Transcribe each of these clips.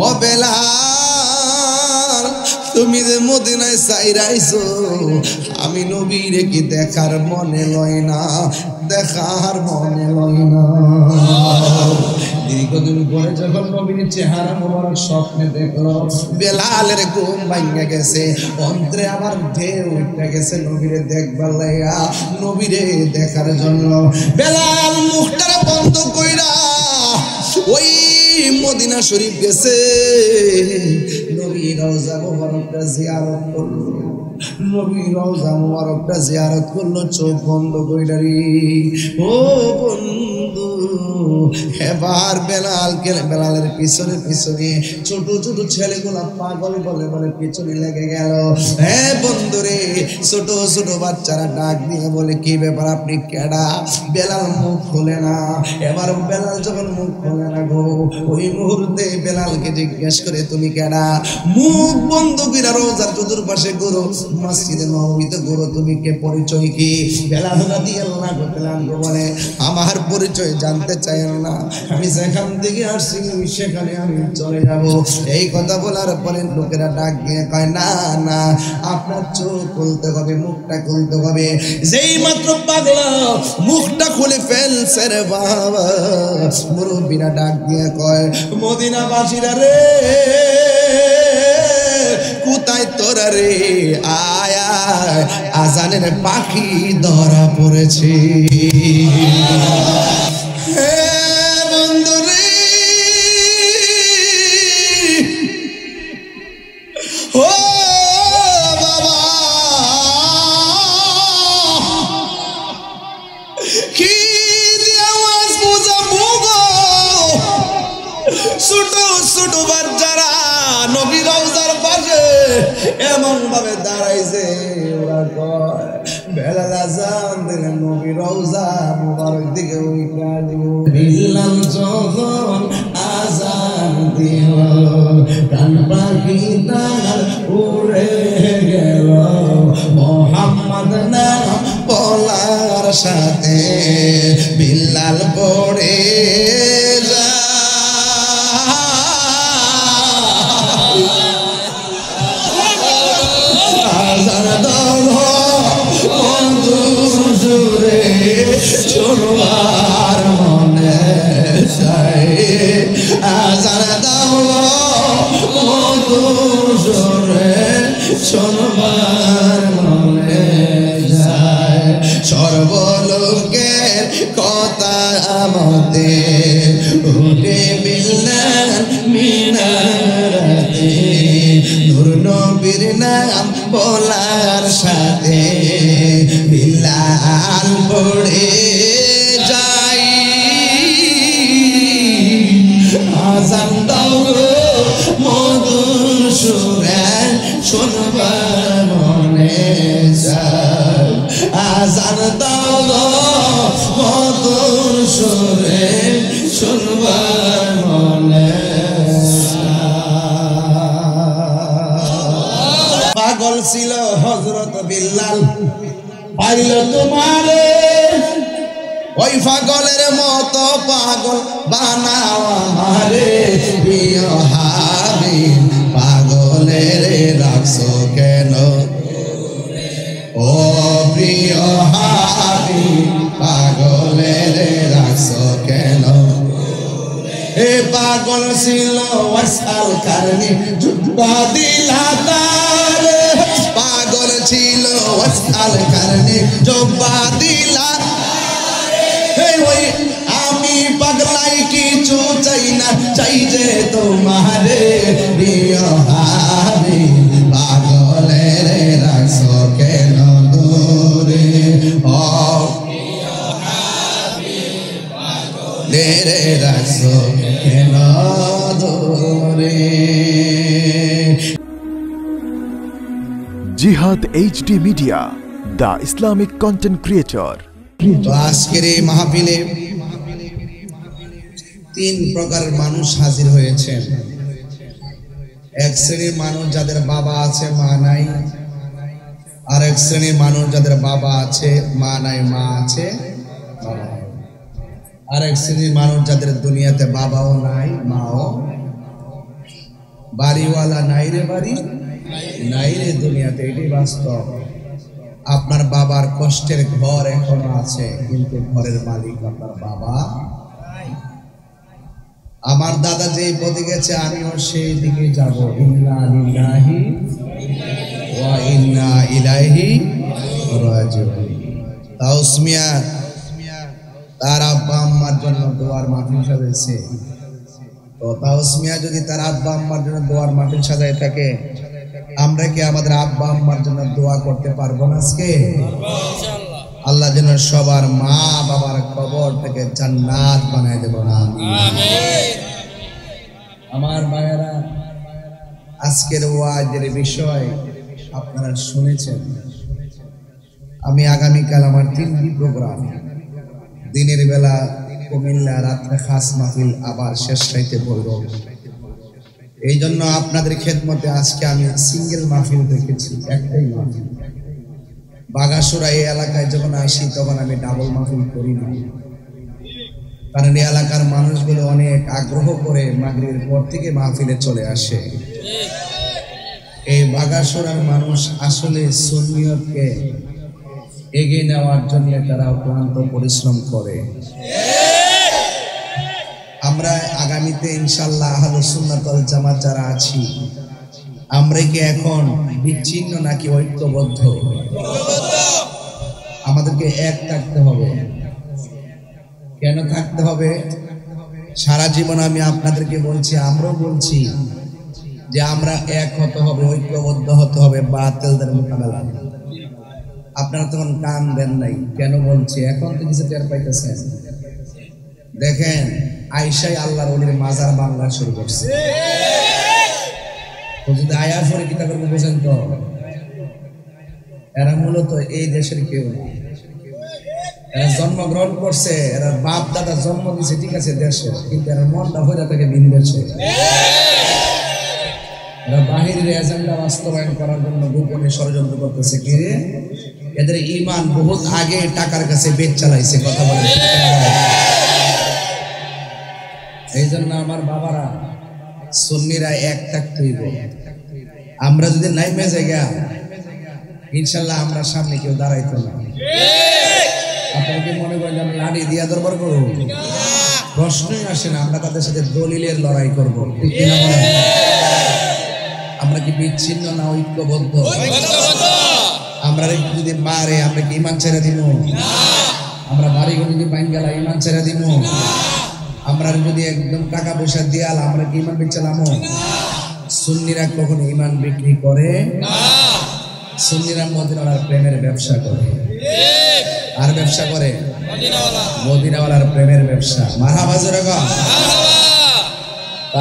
ও বেলাল, তুমি যে মদিনায় চাইরাইছো, আমি নবীরে কি দেখার মনে লয় না, দেখার মনে লয় না। দীর্ঘদিন পরে যখন নবীর চেহারা মোবারক স্বপ্নে দেখলো, বেলালের ঘুম ভাঙা গেছে, অন্তরে আবার ঢেউ উঠে গেছে নবীরে দেখবার লাইয়া, নবীরে দেখার জন্য। বেলাল মুখটা বন্ধ কইরা ওই মদিনা শরীফ গেছে, নবীর রওজা মুবারকটা জিয়ারত করলো, নবীর রওজা মুবারকটা জিয়ারত করলো চোখ বন্ধ কইরা রে। ও বন্ধু, এবার বেলালের পিছনে পিছনে ছোট ছোট ছেলেগুলা পাগল বলে বলে পিছনে লেগে গেল। হ্যাঁ বন্ধু রে, ছোট ছোট বাচ্চারা ডাক দিয়ে বলে কি ব্যাপার, আপনি কেডা? বেলাল মুখ খোলে না। এবার বেলাল যখন মুখ খোলে না গো, ওই মুহূর্তে বেলালকে জিজ্ঞেস করে তুমি কেডা? মুখ বন্ধ করে রোজার চতুর্পাশে ঘুরো, মসজিদে নববীতে ঘুরো, তুমি কে, পরিচয় কি? বেলাল রাদিয়াল্লাহু তাআলা বলে আমার পরিচয় জানতে চাই না, আমি যেখান থেকে আসছি সেখানে আমি চলে যাব। এই কথা বলার পরে লোকেরা ডাক দিয়ে কয় না না, আপনার চোখ খুলতে হবে, মুখটা খুলতে হবে। যেই মাত্র পাগলা মুখটা খুলে ফেলছে রে বাবা, মুরব্বীরা ডাক দিয়ে কয় মদিনাবাসীরা রে, কোথায় তোরা রে, আয়া আজানের পাখি ধরা পড়েছে। এমন ভাবে দাঁড়াইছে, ওরা কয় বেলাল আযান দিলেন, নবী রওজা মুবারক দিকে ওই কাজু বিল্লাল যখন আযান দিল, কান পাখি তার উড়ে গেল, মোহাম্মদ নাম বলার সাথে বিল্লাল পড়ে শোনবার মনে চাই, আজান দাও মধুর সুরে, শোনবার মনে যায়, সর্বলোকের কথা আমাদের উঠে বিল্লাল মিনারাতে, নূর নবীর নাম বলার সাথে বিল্লাল পড়ে যাই, আযান দাও মধুর সুরে, শোনবার মনে যায়, আযান দাও মধুর সুরে, শোনবার মনে। পাগল ছিল হযরত বিল্লাল, পাইল তোমারে ওই পাগলের মতো পাগল বানাও আমারে, প্রিয় হাবিব পাগলের রাখছো কেন, ও প্রিয় হাবিব পাগলের রাখছো কেন? এ পাগল ছিল ওয়াসাল কারণে জুব্বা দিলা তার, পাগল ছিল ওয়াসাল কারণে জুব্বা দিলা, ওই আমি পাগলাই কিছু চাই না, চাই যে তোমারে প্রিয় হাবিব পাগলের রাখছো কেন দূরে, ও প্রিয় হাবিব পাগলের রাখছো কেন দূরে। জিহাদ HD media, the Islamic content creator. তো আজকের এই মাহফিলে তিন প্রকারের মানুষ হাজির হয়েছেন। এক শ্রেণীর মানুষ যাদের বাবা আছে মা নাই, আর এক শ্রেণীর মানুষ যাদের বাবা আছে মা নাই, মা আছে আর এক শ্রেণীর মানুষ যাদের দুনিয়াতে বাবাও নাই মাও। বাড়িওয়ালা নাই রে বাড়ি, নাই রে দুনিয়াতে, এটাই বাস্তব। আপনার বাবার কষ্টের ঘর এখনো আছে, কিন্তু ঘরের মালিক আপনার বাবা। আমার দাদা যেই পথে গেছে আমিও সেই দিকে যাব। ইন্না লিল্লাহি ওয়া ইন্না ইলাইহি রাজিউন। তাওসমিয়া তার আব্বা আম্মার জন্য দোয়ার মাহফিল সাজাইছে। তো তাওসমিয়া যদি তার আব্বা আম্মার জন্য দোয়ার মাহফিল সাজায় থাকে, আমরা কি আমাদের আব্বা আম্মার জন্য দোয়া করতে পারবো না আজকে? আল্লাহ যেন সবার মা বাবার কবর থেকে জান্নাত বানায় দেব না। আমার ভাইয়েরা, আজকের ওয়াজের বিষয় আপনারা শুনেছেন। আমি আগামীকাল আমার 3টি প্রোগ্রাম, দিনের বেলা কুমিল্লা, রাত্রে খাস মাহফিল, আবার শেষ রাইতে বলব। এই জন্য আপনাদের খেদমতে আজকে আমি সিঙ্গেল মাহফিল রেখেছি, একটাই মাহফিল। বাগাসুরা এই এলাকায় যখন আসি তখন আমি ডাবল মাহফিল করি না, কারণ এই এলাকার মানুষগুলো অনেক আগ্রহ করে মাগরিবের পর থেকে মাহফিলে চলে আসে। এই বাগাসুরার মানুষ আসলে সুন্নিয়তকে এগিয়ে নেওয়ার জন্য তারা অক্লান্ত পরিশ্রম করে। আমরা আগামীতে ইনশাআল্লাহ আহলুস সুন্নাত ওয়াল জামাত যারা আছি, আমরা কি এখন বিচ্ছিন্ন নাকি ঐক্যবদ্ধ? আমাদেরকে এক থাকতে হবে। কেন থাকতে হবে? সারা জীবন আমি আপনাদেরকে বলছি, আমরাও বলছি যে আমরা এক হতে হবে, ঐক্যবদ্ধ হতে হবে বাতিলদের মোকাবেলা। আপনারা তখন কান দেন নাই, কেন বলছি? এখন তো কিছু টের পাইতেছেন। দেখেন, আয়েশাই আল্লাহর ওলির মাজার বাংলা শুরু করছে। তো যদি আয়া পরে কি তা করবো বোঝেন তো? এরা মূলত এই দেশের কেউ না। এরা জন্মগ্রহণ করছে, এরা বাপ দাদা জন্ম দিছে ঠিক আছে দেশে, কিন্তু এরা মনটা হয়ে থাকে ভিন দেশে। এরা বাহিরের এজেন্ডা বাস্তবায়ন করার জন্য গোপনে ষড়যন্ত্র করতেছে। কি রে, এদের ঈমান বহুত আগে টাকার কাছে বেচ চালাইছে। কথা বলে, এই জন্য আমার বাবারা, সুন্নিরা এক থাকতে হইব। আমরা যদি নাইমে জায়গা, ইনশাল্লাহ আমরা সামনে কেউ দাঁড়াইতো না। আপনারা কি মনে করেন আমি লাঠি দিয়া দরবার করবো? প্রশ্নই আসে না। আমরা তাদের সাথে দলিলের লড়াই করবো, ঠিক কিনা বলেন? আমরা কি বিচ্ছিন্ন না ঐক্যবদ্ধ? আমরা যদি মারে আমরা কি ইমান ছেড়ে দিব? আমরা বাড়িঘর যদি বাইন গেলা ইমান ছেড়ে দিব? আমরা যদি একদম টাকা পয়সা দিয়াল আমরা কি ইমান বেচালাম? সুন্নিরা কখনো ইমান বিক্রি করে না। সুন্নিরা মদিনাওয়ালার প্রেমের ব্যবসা করে। আর ব্যবসা করে মদিনাওয়ালার প্রেমের ব্যবসা। মারহাবা জোরে গো।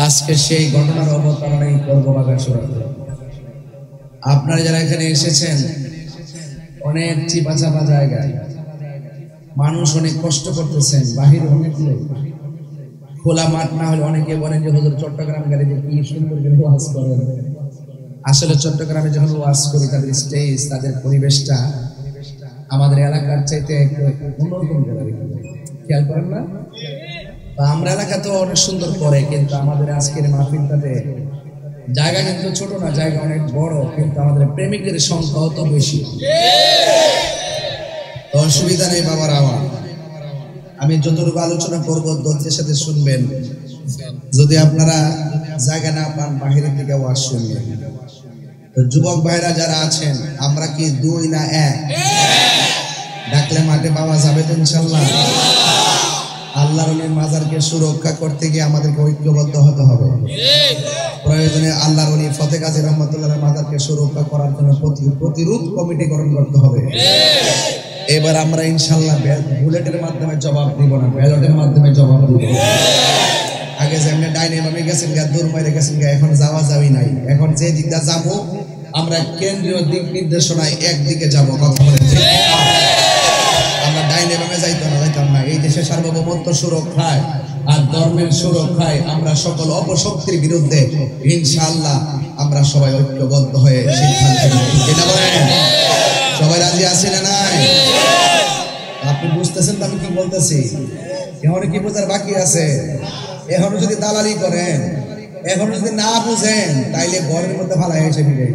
আজকে সেই ঘটনার অবতারণাই করবো বাগাসুরা। আপনারা যারা এখানে এসেছেন, অনেক চিপা চাপা জায়গায় মানুষ অনেক কষ্ট করতেছেন, বাহির অনেক লোক, খোলা মাঠ না হলে অনেকে বলেন যে হুজুর চট্টগ্রাম গেলে যে কি সুন্দর করে ওয়াজ করেন। আসলে চট্টগ্রামে যখন ওয়াজ করি তাদের স্টেজ, তাদের পরিবেশটা আমাদের এলাকার চাইতে একটু অন্যরকম করে খেয়াল করেন না? আমরা এলাকা তো অনেক সুন্দর করে, কিন্তু আমাদের আজকের মাহফিলটাতে জায়গা কিন্তু ছোট না, জায়গা অনেক বড়, কিন্তু আমাদের প্রেমিকের সংখ্যা অত বেশি। তো অসুবিধা নেই বাবার। আমার আমি যতটুকু আলোচনা করবো ধৈর্যের সাথে শুনবেন। যদি আপনারা জায়গা না পান বাহিরের দিকে ওয়াজ শুনবেন। তো যুবক ভাইরা যারা আছেন, আমরা কি দুই না এক? ডাকলে মাঠে পাওয়া যাবে তো ইনশাল্লাহ। আল্লাহর ওলির মাজারকে সুরক্ষা করতে গিয়ে আমাদেরকে ঐক্যবদ্ধ হতে হবে। প্রয়োজনে আল্লাহর ওলি ফতে কাজী রহমতুল্লাহর মাজারকে সুরক্ষা করার জন্য প্রতিরোধ কমিটি গঠন করতে হবে। এবার আমরা ইনশাল্লাহ বুলেটের মাধ্যমে জবাব দিব না, ব্যালটের মাধ্যমে জবাব দিব। আগে যেমনি ডাইনে বামে গেছেন গা, দূর বাইরে গেছেন গা, এখন যাওয়া যাওয়াই নাই। এখন যে দিকটা যাবো আমরা কেন্দ্রীয় দিক নির্দেশনায় একদিকে যাবো। কথা বলে আমরা ডাইনে বামে যাইতাম না। এই দেশের সার্বভৌমত্ব সুরক্ষায় আর ধর্মের সুরক্ষায় আমরা সকল অপশক্তির বিরুদ্ধে ইনশাআল্লাহ আমরা সবাই ঐক্যবদ্ধ হয়ে সিদ্ধান্ত নেব। এটা বলেন সবাই রাজি আছেন না নাই? আপনি বুঝতেছেন তো আমি কি বলতেছি? এখন কি বোঝার বাকি আছে? এখন যদি দালালি করেন এখন যদি না বুঝেন তাইলে ঘরের মধ্যে ফালাই এসে ফিরে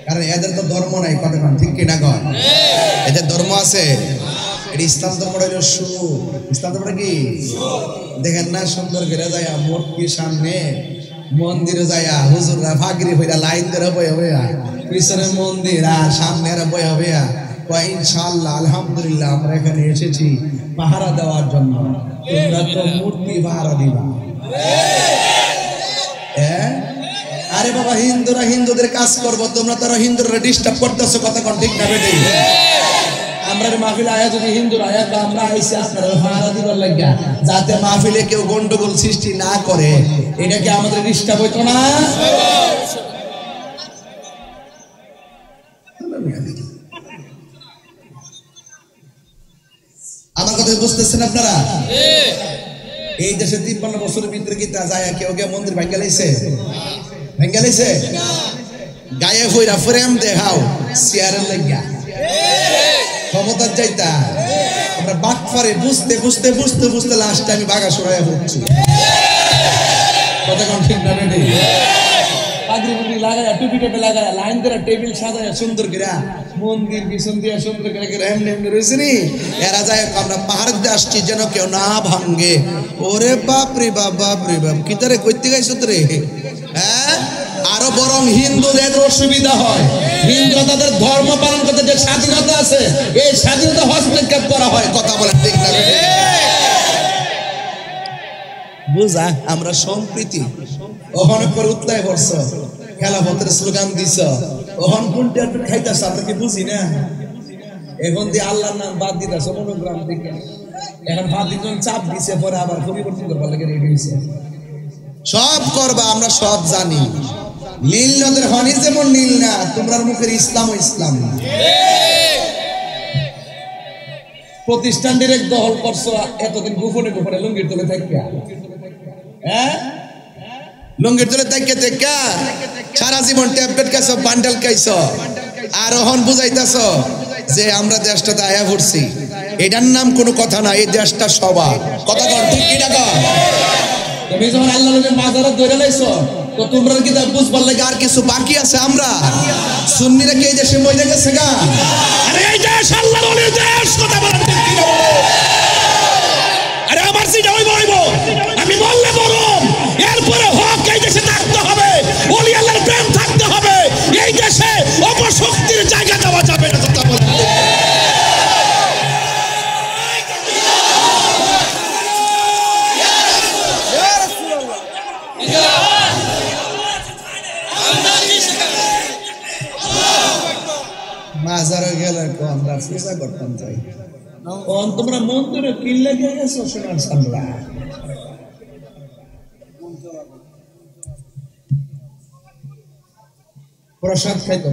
কারণ এদের তো ধর্ম নাই কথা কন ঠিক কিনা কন এদের ধর্ম আছে এটা ইসলাম ধর্মটা হলো ইসলাম ধর্মটা কি দেখেন না সুন্দর করে যায় মূর্তির সামনে মন্দিরে যায় হুজুররা ফাগরি হইয়া লাইন ধরে বয়ে হইয়া পিছনে মন্দির আর সামনে বয়ে হইয়া ইনশাআল্লাহ আলহামদুলিল্লাহ আমরা এখানে এসেছি পাহারা দেওয়ার জন্য তোমরা তো মূর্তি পাহারা দিবা আরে বাবা হিন্দুরা হিন্দুদের কাজ করবো তোমরা তারা হিন্দুরা ডিস্টার্ব করতেছো কথা কোন ঠিক না বেটে আমরা মাহফিলে আয়া যদি হিন্দুরা আয়া আমরা আইছি আপনারা পাহারা দিবার লাগিয়া যাতে মাহফিলে কেউ গন্ডগোল সৃষ্টি না করে এটা কি আমাদের ডিস্টার্ব হইতো না আমার কথা বুঝতেছেন আপনারা এই দেশে 53 বছরের ভিতরে কি তা যায় কেউ কেউ মন্দির ভাঙ্গা লাইছে গায়ে হইরা ফ্রেম দেখাও চেয়ারের লাগিয়া ক্ষমতার চাইতা আমরা বাটফারে বুঝতে বুঝতে বুঝতে বুঝতে লাস্টে আমি বাগা সরাইয়া পড়ছি কথা কোন ঠিক না বেটি পাগড়ি বুগড়ি লাগায়া টুপি টেপে লাগায়া লাইন ধরে টেবিল সাজায়া সুন্দর করে মন্দির পিছন দিয়ে সুন্দর করে এমনি এমনি রয়েছে নি এরা যায় আমরা পাহাড় দিয়ে আসছি যেন কেউ না ভাঙ্গে ওরে বাপ রে বাপ কি তারে কইতে গাইছো রে হ্যাঁ আরো বরং হিন্দুদের অসুবিধা হয় হিন্দুরা তাদের ধর্ম পালন করতে যে স্বাধীনতা আছে এই স্বাধীনতা হস্তক্ষেপ করা হয় কথা বলে ঠিক না বুঝা আমরা সম্প্রীতি ওখানে পরে উতলায় পড়ছ খেলাফতের স্লোগান দিছ ওখান কোনটা একটু খাইতেছ আমরা কি বুঝি না এখন দিয়ে আল্লাহর নাম বাদ দিতেছ মনোগ্রাম থেকে এখন বাদ দিতে চাপ দিছে পরে আবার পরিবর্তন করবার লাগে রেডি হয়েছে সব করবা আমরা সব জানি নীল নদের হনি যেমন নীল না তোমরার মুখের ইসলাম ও ইসলাম না প্রতিষ্ঠান ডিরেক্ট দখল করছো এতদিন গোপনে গোপনে লুঙ্গির তলে থাকিয়া হ্যাঁ লুঙ্গির তলে থাকিয়া সারা জীবন ট্যাবলেট খাইছো বান্ডেল খাইছো আর ওহন বুঝাইতেছ যে আমরা দেশটাতে আয়া পড়ছি এটার নাম কোনো কথা না এই দেশটা সবার কথা কর ঠিক কিনা কর তুমি যখন আল্লাহর মাজারে ধরে লাইছো তো তোমরা কি তা বুঝবার লাগে আর কিছু বাকি আছে আমরা সুন্নিরা কি এই দেশে মইরা গেছে গা আরে এই দেশ আল্লাহর ওলির দেশ কথা বলেন ঠিক কিনা বলো আরে আমার সিটা হইব আমি বললে বলুন এরপরে হক এই দেশে থাকতে হবে ওলি আল্লাহর প্রেম থাকতে হবে এই দেশে অপশক্তির জায়গা দেওয়া যাবে না কথা বলেন মাজারে গেলে আমরা পূজা করতাম যাই তোমরা মন্দিরে কিল্লে গিয়ে গেছো সোনার সামলা প্রসাদ খাইতো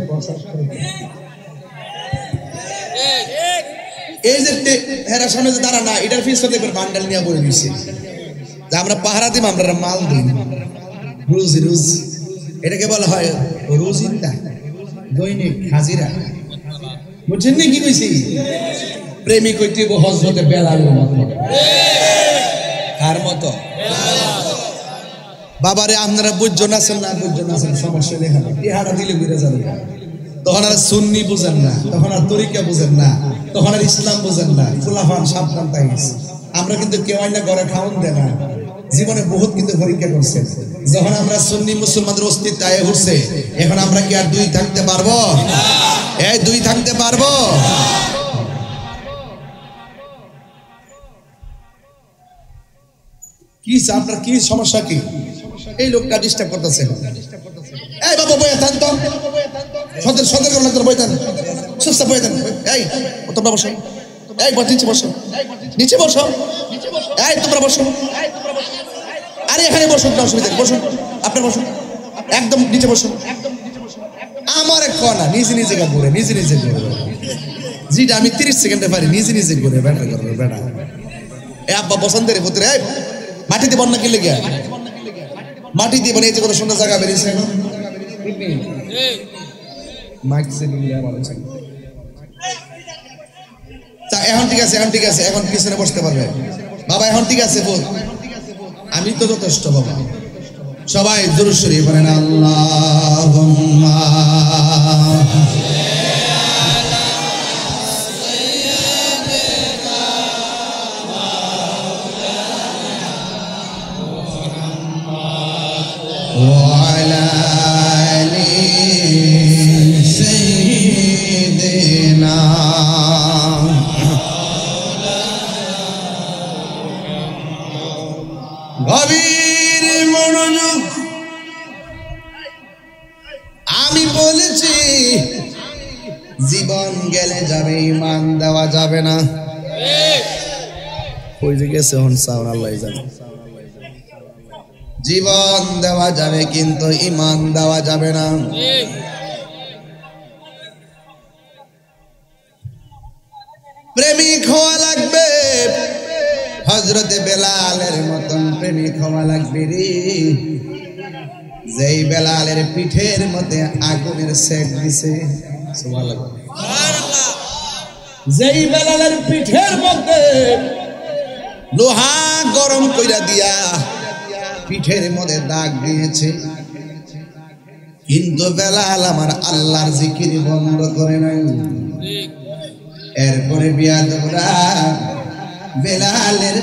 এই যে হেরা সামনে যে দাঁড়া না এটার পিছনে দেখবেন বান্ডাল নিয়ে বলে দিচ্ছে যে আমরা পাহারা দিব আমরা মাল দিই রোজ এটাকে বলা হয় রোজিন্দা দৈনিক হাজিরা বুঝছেন না কি কইছি প্রেমিক হইতে হযরতে বেলালের মতো কার মতো বাবারে আপনারা বুঝজন আছেন না বুঝজন আছেন সমস্যা নেই ইহারা দিলে ঘুরে যাবে তখন আর সুন্নি বুঝেন না তখন আর তরিকা বুঝেন না তখন আর ইসলাম বুঝেন না ফুলাফান সাবধান তাই আমরা কিন্তু কেউ আইনা ঘরে খাওয়ান দেয় না জীবনে বহুত কিন্তু পরীক্ষা করছে যখন আমরা সুন্নি মুসলমানদের অস্তিত্ব আয়ে উঠছে এখন আমরা কি আর দুই থাকতে পারবো এই দুই থাকতে পারবো কি আপনার কি সমস্যা কি এই লোকটা ডিস্টার্ব করতেছে এই বাবা বইয়া থান তো সদর করে লাগতো বইতেন সুস্থ বইতেন এই তোমরা বসো এই নিচে বসো এই তোমরা বসো আরে এখানে বসুন না অসুবিধা নেই বসুন আপনি বসুন একদম নিচে বসুন আমার এক কনা নিজে ঘুরে যেটা আমি 30 সেকেন্ডে পারি নিজে ঘুরে ব্যাটা করবে বেটা এ আব্বা বসন্তের ভিতরে মাটি দিব না কি লেগে মাটি দিব না এই যে কত সুন্দর জায়গা বেরিয়েছে এখন মাইক সেটিং দেওয়া ভালো ছিল তা এখন ঠিক আছে এখন পিছনে বসতে পারবে বাবা এখন ঠিক আছে বল আমি তো যথেষ্ট বাবা সবাই দুরূদ শরীফ পড়েন আল্লাহুম্মা وعلى آل سيدنا গভীর মনোযোগ। আমি বলেছি জীবন গেলে যাবে, ঈমান দেওয়া যাবে না। কই যে গেছে হন সাউন আল্লাহ জানে। জীবন দেওয়া যাবে কিন্তু ঈমান দেওয়া যাবে না। প্রেমিক হওয়া লাগবে, হযরতে বেলালের মতন প্রেমিক হওয়া লাগবে রে। যেই বেলালের পিঠের মধ্যে আগুনের সেক দিছে, সুবহানাল্লাহ। যেই বেলালের পিঠের মধ্যে লোহা গরম কইরা দিয়া পিঠের মধ্যে দাগ দিয়েছে, কিন্তু বেলাল আমার আল্লাহর জিকির বন্ধ করে নাই। এরপরে বিয়াদবরা বেলালের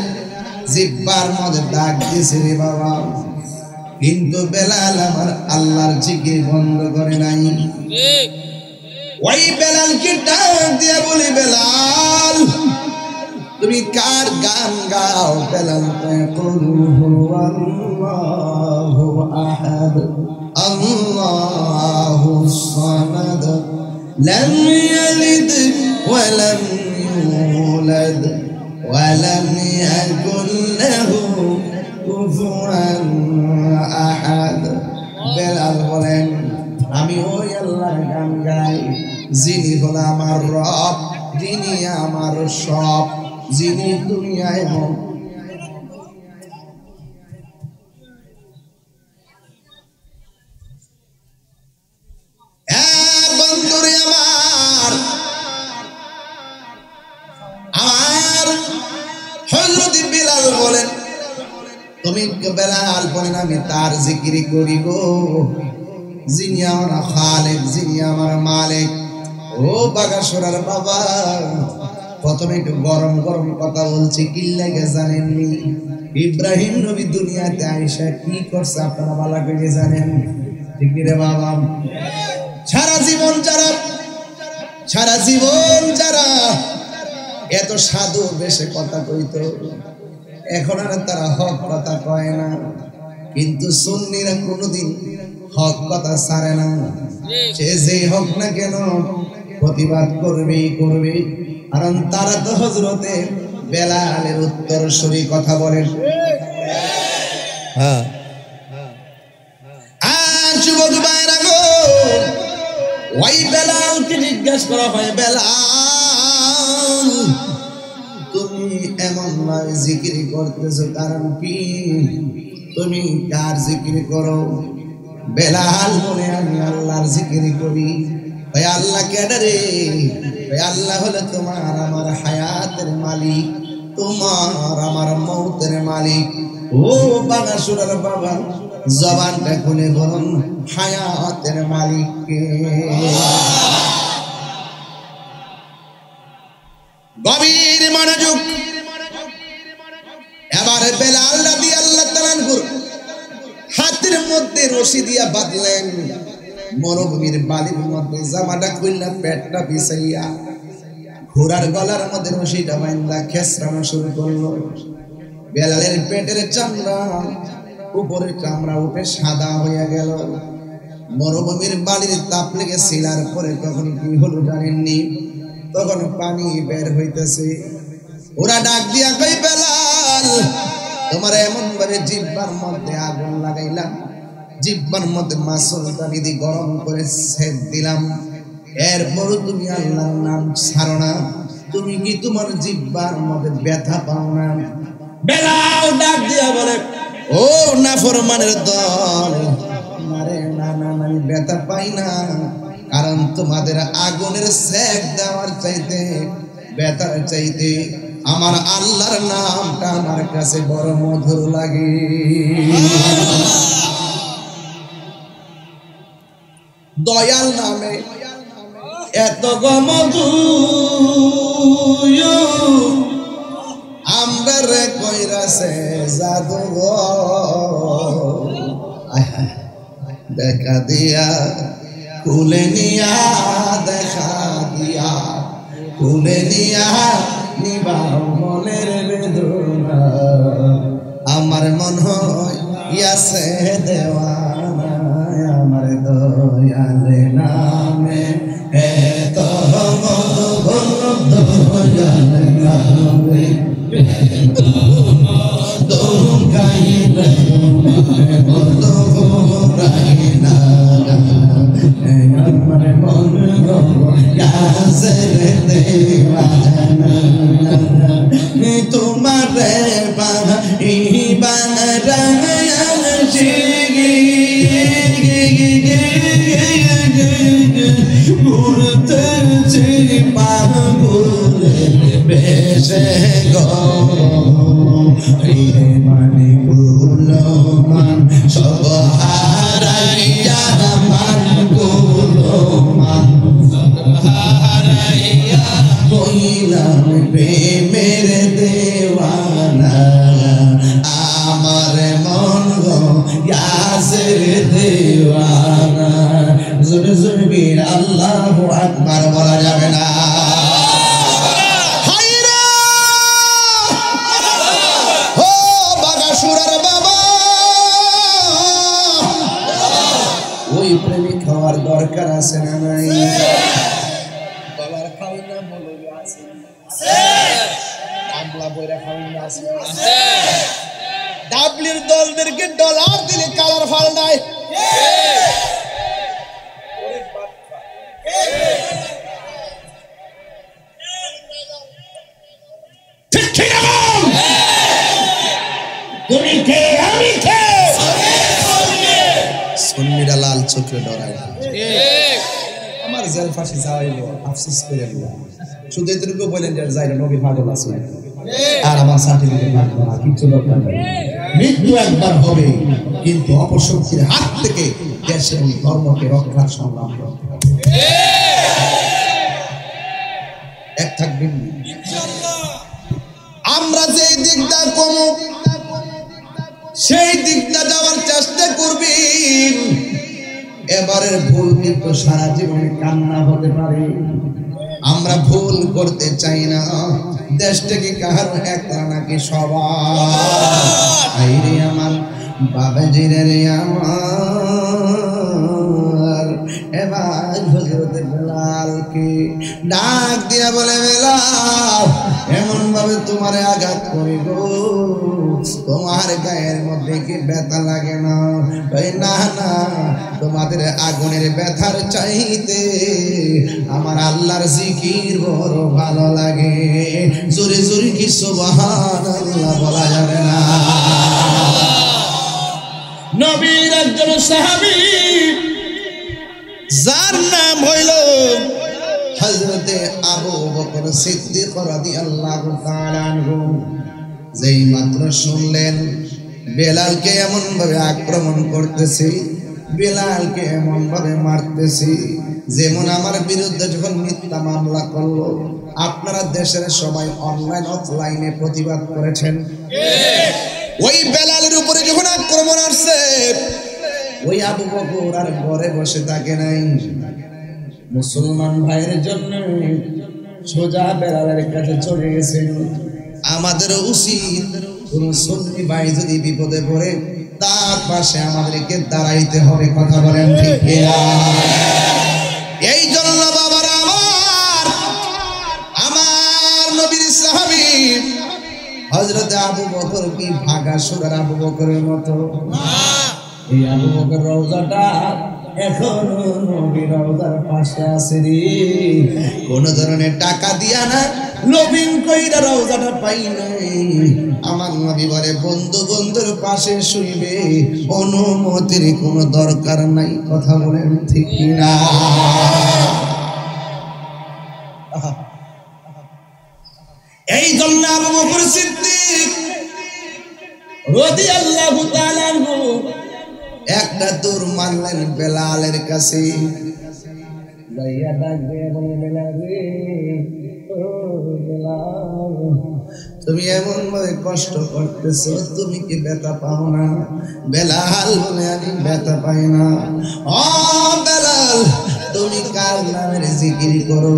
জিহ্বার মধ্যে দাগ দিয়েছে রে বাবা, কিন্তু বেলাল আমার আল্লাহর জিকির বন্ধ করে নাই। ওই বেলালকে ডাক দিয়া বলি, বেলাল তুমি কার গান গাও? বেলাল কুল হুয়াল্লাহু আহাদ আল্লাহুস সামাদ লাম ইয়ালিদ ওয়া লাম ইউলাদ ওয়া লাম ইয়াকুল লাহু কুফুয়ান আহাদ। বেলাল বলেন, আমি ওই আল্লাহর গান গাই যিনি হলো আমার রব, যিনি আমার সব, যিনি দুনিয়ায় বন্ধুরে আমার হযরত বেলাল বলেন, তুমি বেলাল বলেন আমি তার জিকির করি গো যিনি আমার খালেক, যিনি আমার মালিক। ও বাগাসুরার বাবা, প্রথমে একটু গরম গরম কথা বলছি, কি লাগে জানেননি? ইব্রাহিম নবী দুনিয়াতে আইসা কি করছে আপনারা ভালো করে জানেন, ঠিক রে বাবা? সারা জীবন যারা এত সাধু বেশে কথা কইতো, এখন আর তারা হক কথা কয় না। কিন্তু সুন্নিরা কোনোদিন হক কথা ছাড়ে না। সে যে হক না কেন প্রতিবাদ করবেই করবে, কারণ তারা তো হযরতে বেলালের উত্তরসূরি, কথা বলেন। হ্যাঁ, যুবক ভাইরা গো, ওই বেলালকে জিজ্ঞাসা করা হয়, বেলাল তুমি এমন ভাবে জিকির করতেছো কারণ কি? তুমি কার জিকির করো? বেলাল বলে, আমি আল্লাহর জিকির করি। ভাই আল্লাহ কেডা রে? ভাই আল্লাহ হলো তোমার আমার হায়াতের মালিক, তোমার আমার মৌতের মালিক। ও বাগাসুরার বাবা, জবানটা খুলে বলুন, হায়াতের মালিক কে? গভীর মনোযোগ। এবারে বেলাল রাদিয়াল্লাহু তাআলা হাতের মধ্যে রশি দিয়া বাঁধলেন, মরুভূমির বালির মধ্যে জামাটা খুললা পেটটা বিছাইয়া ঘোড়ার গলার মধ্যে রশিটা বাঁধা খেসরানো শুরু করলো। বেলালের পেটের চামড়া, উপরের চামড়া উঠে সাদা হয়ে গেল। মরুভূমির বালির তাপ লেগে শিলার পরে তখন কি হলো জানেননি? তখন পানি বের হইতেছে। ওরা ডাক দিয়া কই, বেলাল তোমার এমন ভাবে জিহ্বার মধ্যে আগুন লাগাইলাম, জিহ্বার মধ্যে মাসুলটা বিধি গরম করে সেক দিলাম, এরপর তুমি আল্লাহর নাম ছাড়ো না, তুমি কি তোমার জিহ্বার মধ্যে ব্যথা পাও না? বেলাল ডাক দিয়া বলে, ও নাফরমানের দল, আরে না না আমি ব্যথা পাই না, কারণ তোমাদের আগুনের সেক দেওয়ার চাইতে, ব্যথার চাইতে আমার আল্লাহর নামটা আমার কাছে বড় মধুর লাগে। দয়াল নামে এত গমধু আমরা রে কইরাছে জাদু দেখা দিয়া কুলে নিয়া দেখা দিয়া কুলে নিয়া নিবাও মনের বেদনা আমার মন হয় ইয়াছে দেওয়ানা আমার দয়ালে নামে এত মধু দয়ালে নামে মধু গাইলে মধু গাইলা আমার মন ইয়াছে দেওয়ানা তোমারে বেশে মানে গুলো মান সব হারাইয়া মান গুলো মান হারাইয়া কইলাম প্রেমের দেওয়ানা আমার মন গো ইয়াসের দেওয়ানা জোরে জোরে বীর আল্লাহু আকবার বলা যাবে না প্রেমিক হওয়ার দরকার আছে না নাই বাবার খাওয়াই না মৌলবি আছে আমলা বইরা খাওয়াই না আছে ডাবলির দলদেরকে ডলার দিলে কালার ফাল নাই ঠিক ঠিক তুমি কে আমি কে সুন্নিরা লাল চোখে ডরায় আমার জেল ফাঁসি যাওয়াইল আফসোস করে শুধু এতটুকু বলেন যে যাইরা নবী পাগল আছে আর আমার সার্টিফিকেট লাগবে না কিছু দরকার নেই মৃত্যু একবার হবে কিন্তু অপশক্তির হাত থেকে দেশের ধর্মকে রক্ষার সংগ্রাম করতে হবে এক থাকবেন আমরা যে দিকটা কমু সেই দিকটা যাওয়ার চেষ্টা করবেন এবারের ভুল কিন্তু সারা জীবনে কান্না হতে পারে আমরা ভুল করতে চাই না দেশটাকে কাহার একটা নাকি সবাই রে আমার বাবাজি রে আমার এবার হযরত বেলালকে ডাক দিয়া বলে বেলাল এমন ভাবে তোমারে আঘাত করি গো তোমার গায়ের মধ্যে কি ব্যথা লাগে না না না তোমাদের আগুনের ব্যথার চাইতে আমার আল্লাহর জিকির বড় ভালো লাগে জোরে জোরে কি সুবহানাল্লাহ বলা যাবে না নবীর একজন সাহাবী যার নাম হইল হযরতে আবু বকর সিদ্দিক রাদিয়াল্লাহু তাআলা আনহু যেই মাত্র শুনলেন বেলালকে এমন ভাবে আক্রমণ করতেছে বেলালকে এমন ভাবে মারতেছে যেমন আমার বিরুদ্ধে যখন মিথ্যা মামলা করলো আপনারা দেশের সবাই অনলাইন অফলাইনে প্রতিবাদ করেছেন ওই বেলালের উপরে যখন আক্রমণ আসছে ওই আবু বকর আর ঘরে বসে থাকে নাই মুসলমান ভাইয়ের জন্য সোজা বেলালের কাছে চলে গেছে আমাদের উচিত কোন সুন্নি ভাই যদি বিপদে পড়ে তার পাশে আমাদেরকে দাঁড়াইতে হবে কথা বলেন ঠিক কিনা এই জন্য বাবারা আমার নবীর সাহাবী হযরত আবু বকর কি ভাগা সুরার আবু বকরের মতো এই আবু বকর রওজাটা এখনো নবীর রওজার পাশে আছে রে কোন ধরনের টাকা দিয়া না লোভিং কইরা রওজাটা পাই নাই আমার নবী বলে বন্ধু বন্ধুর পাশে শুইবে অনুমতির কোনো দরকার নাই কথা বলেন ঠিক না এই জন্য আবু বকর সিদ্দিক রাদিয়াল্লাহু তাআলা আনহু একটা দূর মারলেন বেলালের কাছে, যাইয়া ডাক দিয়ে বলে, বেলাল রে, ও বেলাল, তুমি এমন ভাবে কষ্ট করতেছো, তুমি কি ব্যথা পাও না? বেলাল বলে, আমি ব্যথা পাই না। ও বেলাল, তুমি কার নামের জিকির করো?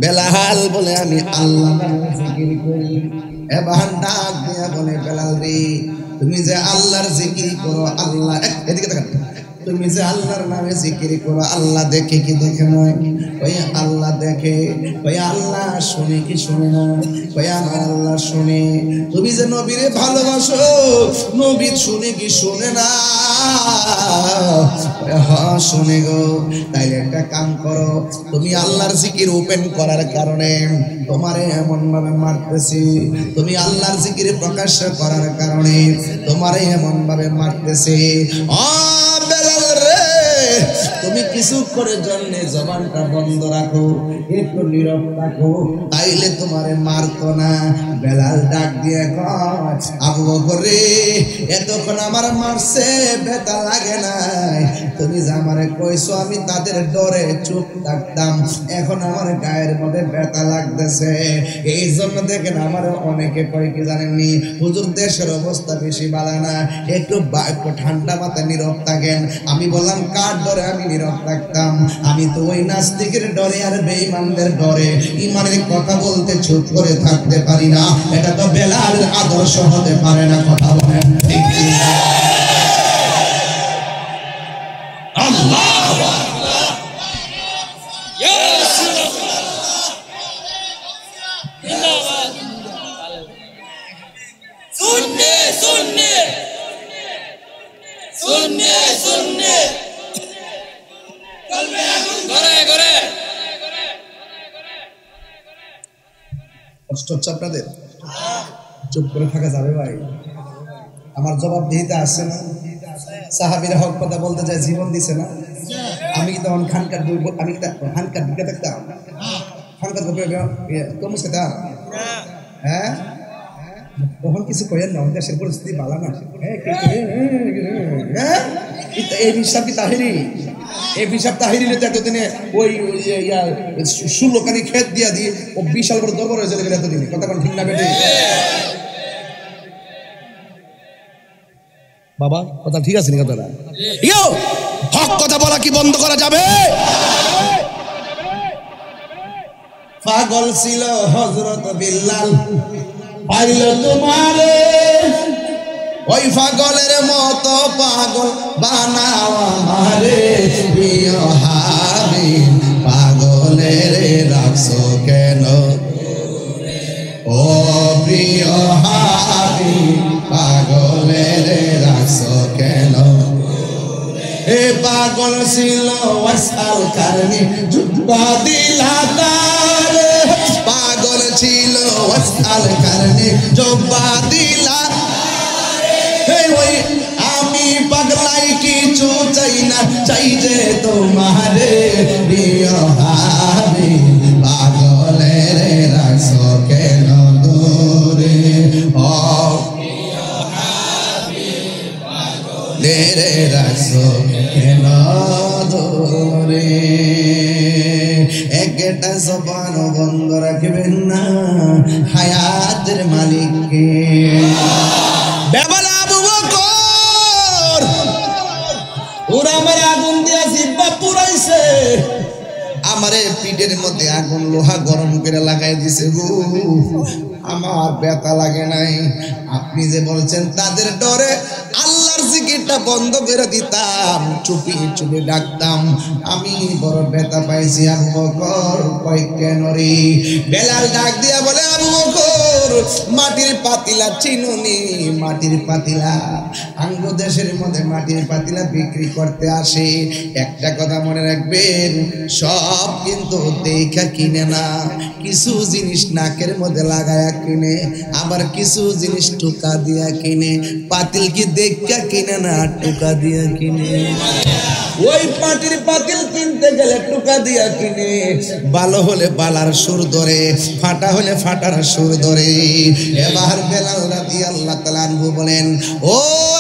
বেলাল বলে, আমি আল্লাহর নামের জিকির করি। এবার ডাক দিয়া বলে, বেলাল রে, তুমি যে আল্লাহর জিকির করো, আল্লাহ এদিকে দেখেন, তুমি যে আল্লাহর নামে জিকির করো, আল্লাহ দেখে কি দেখে নয়? ওই আল্লাহ দেখে। ওই আল্লাহ শুনে কি শুনে না? ওই আমার আল্লাহ শুনে। তুমি যে নবীরে ভালোবাসো, নবী শুনে কি শুনে না? হ্যাঁ শুনে গো। তাইলে একটা কাম করো, তুমি আল্লাহর জিকির ওপেন করার কারণে তোমারে এমন ভাবে মারতেছি, তুমি আল্লাহর জিকির প্রকাশ করার কারণে তোমারে এমন ভাবে মারতেছে। বেলাল রে, তুমি কিছু করে জন্য জবানটা বন্ধ রাখো, একটু নীরব রাখো, তাইলে তোমারে মারতো না। বেলাল ডাক দিয়ে কয়, আবু বকর রে, এতক্ষণ আমার মারছে, ব্যথা লাগে নাই। তুমি যে আমারে কইছো আমি তাদের ডরে চুপ থাকতাম, এখন আমার গায়ের মধ্যে ব্যথা লাগতেছে। এই জন্য দেখেন আমার অনেকে কয় কি জানেননি, হুজুর দেশের অবস্থা বেশি ভালো না, একটু ঠান্ডা মাথায় নীরব থাকেন। আমি বললাম, কার ডরে আমি নীরব থাকতাম? আমি তো ওই নাস্তিকের ডরে আর বেঈমানদের ডরে ইমানের কথা বলতে চুপ করে থাকতে পারি না। এটা তো বেলালের আদর্শ হতে পারে না, কথা বলেন ঠিক না? আল্লাহু আকবার, ইয়া রাসূলুল্লাহ, জিন্দাবাদ। সুন্নি সুন্নি সুন্নি সুন্নি, কলবে আগুন করে করে। কষ্ট হচ্ছে আপনাদের? চুপ করে থাকা যাবে ভাই? আমার জবাবদিহিতা আসছে না? সাহাবীরা হক কথা বলতে যায়, জীবন দিছে না? আমি তখন খানকার আমি খানকার দিকে দেখতাম, খানকার তরমুজ খেতাম। হ্যাঁ, তখন কিছু কইেন না, দেশের পরিস্থিতি ভালো না। এই হিসাব কি তাহিরি? এই হিসাব তাহিরি নিতে এতদিনে ওই 16 কানি খেত দিয়া দিয়ে ও বিশাল বড় দরবার হয়ে চলে গেল এতদিনে। কথা কোন ঠিক না বেটে? বাবা কথা ঠিক আছে নি? কথাটা হক কথা বলা কি বন্ধ করা যাবে? পাগল ছিল হযরত বিল্লাল, পাইল তোমারে ওই পাগলের মতো পাগল বানাও আমারে। প্রিয় হাবিব, পাগলের রাখছো কেন? ও প্রিয় হাবিব, পাগলের রাখছো কেন? এ পাগল ছিল ওয়াসাল কারণে জুব্বা দিলা তারে, পাগল ছিল ওয়াসাল কারণে জুব্বা দিলা। আমি পাগলাই কিছু চাই না, চাই যে তোমারে। প্রিয় হাবিব, পাগলের রাখছো কেন দূরে? ও প্রিয় হাবিব, পাগলের রাখছো কেন দূরে? একটা জবান বন্ধ রাখবেন না, হায়াতের মালিককে। ওরা আমার আগুন দিয়া জিব্বা পুরাইছে, আমারে পিঠের মধ্যে আগুন লোহা গরম করে লাগাই দিছে গো, আমার ব্যথা লাগে নাই। আপনি যে বলছেন তাদের ডরে আল্লাহর জিকিরটা বন্ধ করে দিতাম, চুপি চুপি ডাকতাম, আমি বড় ব্যথা পাইছি। আবু বকর কয় কেন রে? বেলাল ডাক দিয়া বলে, আবু বকর, মাটির পাতিলা চিনুনি? মাটির পাতিলা আঙ্গ দেশের মধ্যে মাটির পাতিলা বিক্রি করতে আসে। একটা কথা মনে রাখবেন, সব কিন্তু দেখা কিনে না, কিছু জিনিস নাকের মধ্যে লাগায়া কিনে, আবার কিছু জিনিস টুকা দিয়া কিনে। পাতিল কি দেখা কিনে না, টুকা দিয়া কিনে। ওই মাটির পাতিল কিনতে গেলে টুকা দিয়া কিনে, ভালো হলে বালার সুর ধরে, ফাটা হলে ফাটার সুর ধরে। এবার বেলাল রাদিয়াল্লাহু তাআলা আনহু বলেন, ও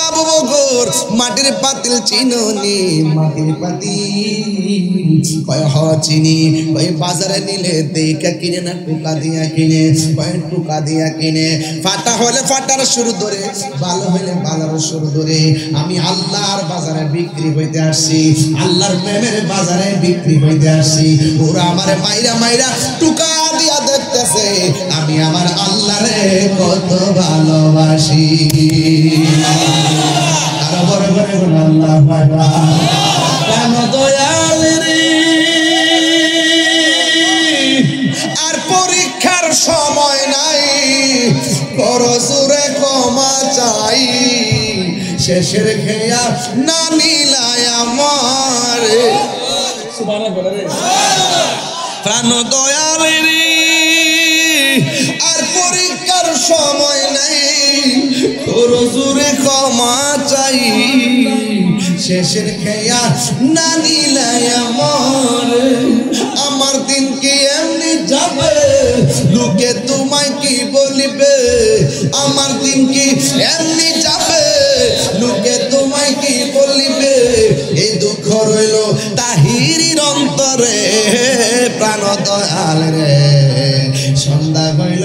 আবু আবু বকর মাটির পাতিল চিনোনি মাটির পাতিল কয় হ চিনি ওই বাজারে নিলে দেখা কিনে না টুকা দিয়া কিনে কয় টুকা দিয়া কিনে ফাটা হলে ফাটার সুর ধরে ভালো হলে ভালোর সুর ধরে আমি আল্লাহর বাজারে বিক্রি হইতে আসছি আল্লাহর প্রেমের বাজারে বিক্রি হইতে আসছি ওরা আমারে মাইরা মাইরা টুকা দিয়া দেখতেছে আমি আমার আল্লাহরে কত ভালোবাসি আর বড় বড় আল্লাহ বাবা কেন দয়াল রে আর পরীক্ষার সময় নাই করো জোরে ক্ষমা চাই শেষের খেয়া না নিলাই আমার সুবহানাল্লাহ রে প্রাণ দয়াল রে আর পরীক্ষার সময় নাই করো জোরে ক্ষমা চাই শেষের খেয়া না নিলাই আমার দিন কি এমনি যাবে লোকে তোমায় কি বলিবে আমার দিন কি এমনি যাবে লোকে তোমায় কি বলিবে এই দুঃখ রইল তাহিরির অন্তরে প্রাণ দয়াল রে সন্ধ্যা হইল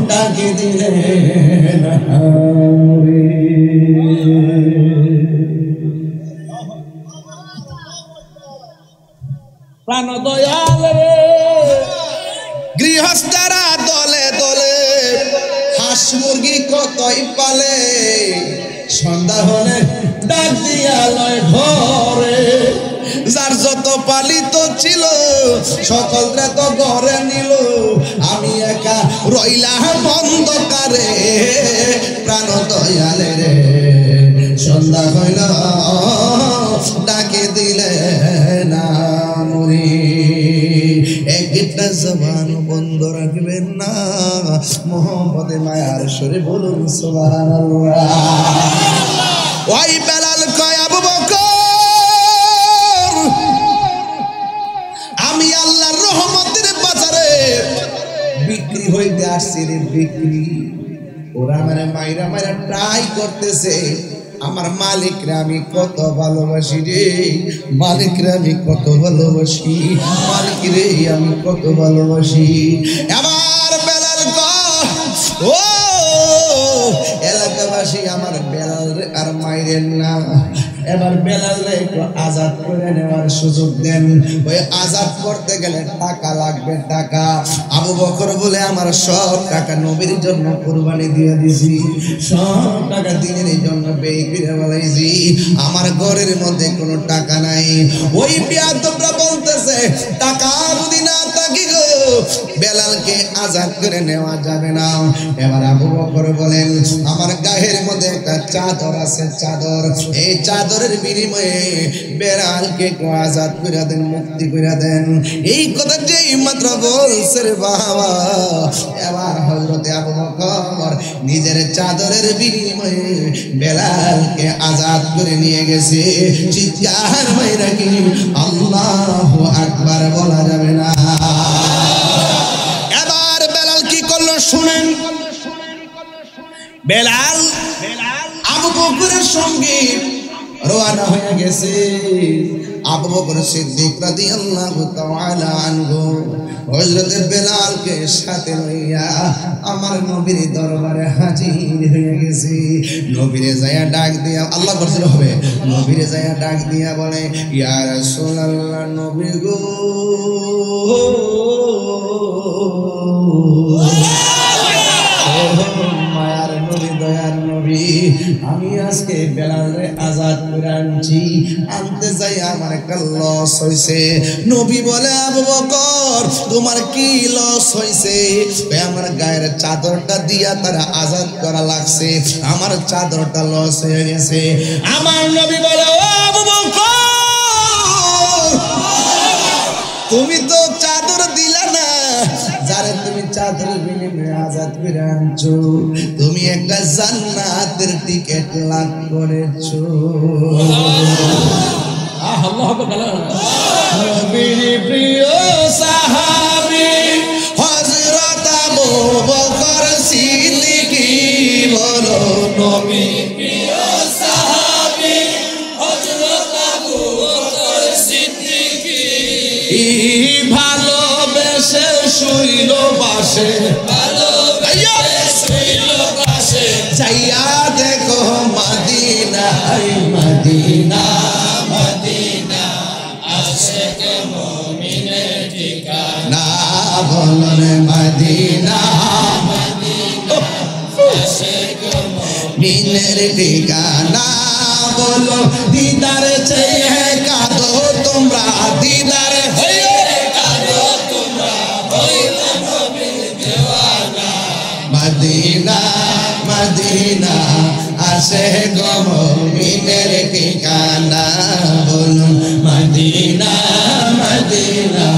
ডাকি দিলে প্রাণ দয়াল রে গৃহস্থরা দলে দলে হাঁস মুরগি কতই পালে সন্ধ্যা হলে ডাক দিয়া লয় ঘরে যার যত পালিত ছিল সকলরে তো ঘরে নিল আমি একা রইলাম অন্ধকারে প্রাণ দয়ালে রে সন্ধ্যা হইল ডাকে দিলে না মরি একটা জবান বন্ধ রাখবেন না মোহাম্মদে মায়ার সুরে বলুন সুবহানাল্লাহ ওই বেলাল কয় আবু বকর আমি আল্লাহর রহমতের বাজারে বিক্রি হইতে আসছি রে বিক্রি ওরা মানে মাইরা মাইরা ট্রাই করতেছে আমার মালিকরে আমি কত ভালোবাসি রে মালিকরে আমি কত ভালোবাসি মালিক রে আমি কত ভালোবাসি আমার বেলাল ও এলাকাবাসী আমার বেলাল আর মাইরেন না এবার বেলালে একটু আজাদ করে নেওয়ার সুযোগ দেন ওই আজাদ করতে গেলে টাকা লাগবে টাকা আবু বকর বলে আমার সব টাকা নবীর জন্য কুরবানি দিয়ে দিছি সব টাকা দিনের জন্য ব্যয় করে বলাইছি আমার ঘরের মধ্যে কোনো টাকা নাই ওই বিয়াদবরা বলতেছে টাকা যদি না থাকি গো বেলালকে আজাদ করে নেওয়া যাবে না এবার আবু বকর বলেন আমার গায়ের মধ্যে একটা চাদর আছে চাদর এই চাদরের বিনিময়ে বেলালকে আজাদ করে দেন মুক্তি করে দেন এই কথা যেই মাত্র বলছে রে বাবা এবার হযরতে আবু বকর নিজের চাদরের বিনিময়ে বেলালকে আজাদ করে নিয়ে গেছে চিৎকার মাইরা কি আল্লাহু আকবার বলা যাবে না এবার বেলাল কি করলো শুনেন বেলাল আবু বকরের সঙ্গে রওনা হয়ে গেছে আবু বকর সিদ্দিক রাদিয়াল্লাহু তাআলা আনহু হযরতে বেলালকে সাথে লইয়া আমার নবীর দরবারে হাজির হয়ে গেছে নবীরে যায়া ডাক দিয়া আল্লাহ বলছিল হবে নবীরে যায়া ডাক দিয়া বলে ইয়া রাসূলুল্লাহ নবী গো মায়ার নবী দয়ার নবী আমি আজকে বেলালে আজাদ করে আনছি আনতে যাই আমার একটা লস হইছে নবী বলে আবু বকর তোমার কি লস হইছে আমার গায়ের চাদরটা দিয়া তারা আজাদ করা লাগছে আমার চাদরটা লস হয়ে গেছে আমার নবী বলে ও আবু বকর তুমি তো চাদর দিলা না যারে তুমি চাদরের বিনিময়ে আজাদ করে আনছো তুমি একটা জান্নাতের টিকেট লাভ করেছো আল্লাহু আকবার নবীর প্রিয় সাহাবী হযরত আবু বকর সিদ্দিক বলো নবী ভালোবেসে শুইল বাসে, চাইয়া দেখো মদিনা, মদিনা মদিনা আশিক মুমিনের ঠিকানা, বলুন মদিনা আশিক মুমিনের ঠিকানা। বলো দিদার চেয়ে কাঁদো তোমরা, দিদার হয়ে কাঁদো তোমরা, হইলে নবীর দেওয়ানা। মদিনা মদিনা আশিক মুমিনের ঠিকানা, বলুন মদিনা মদিনা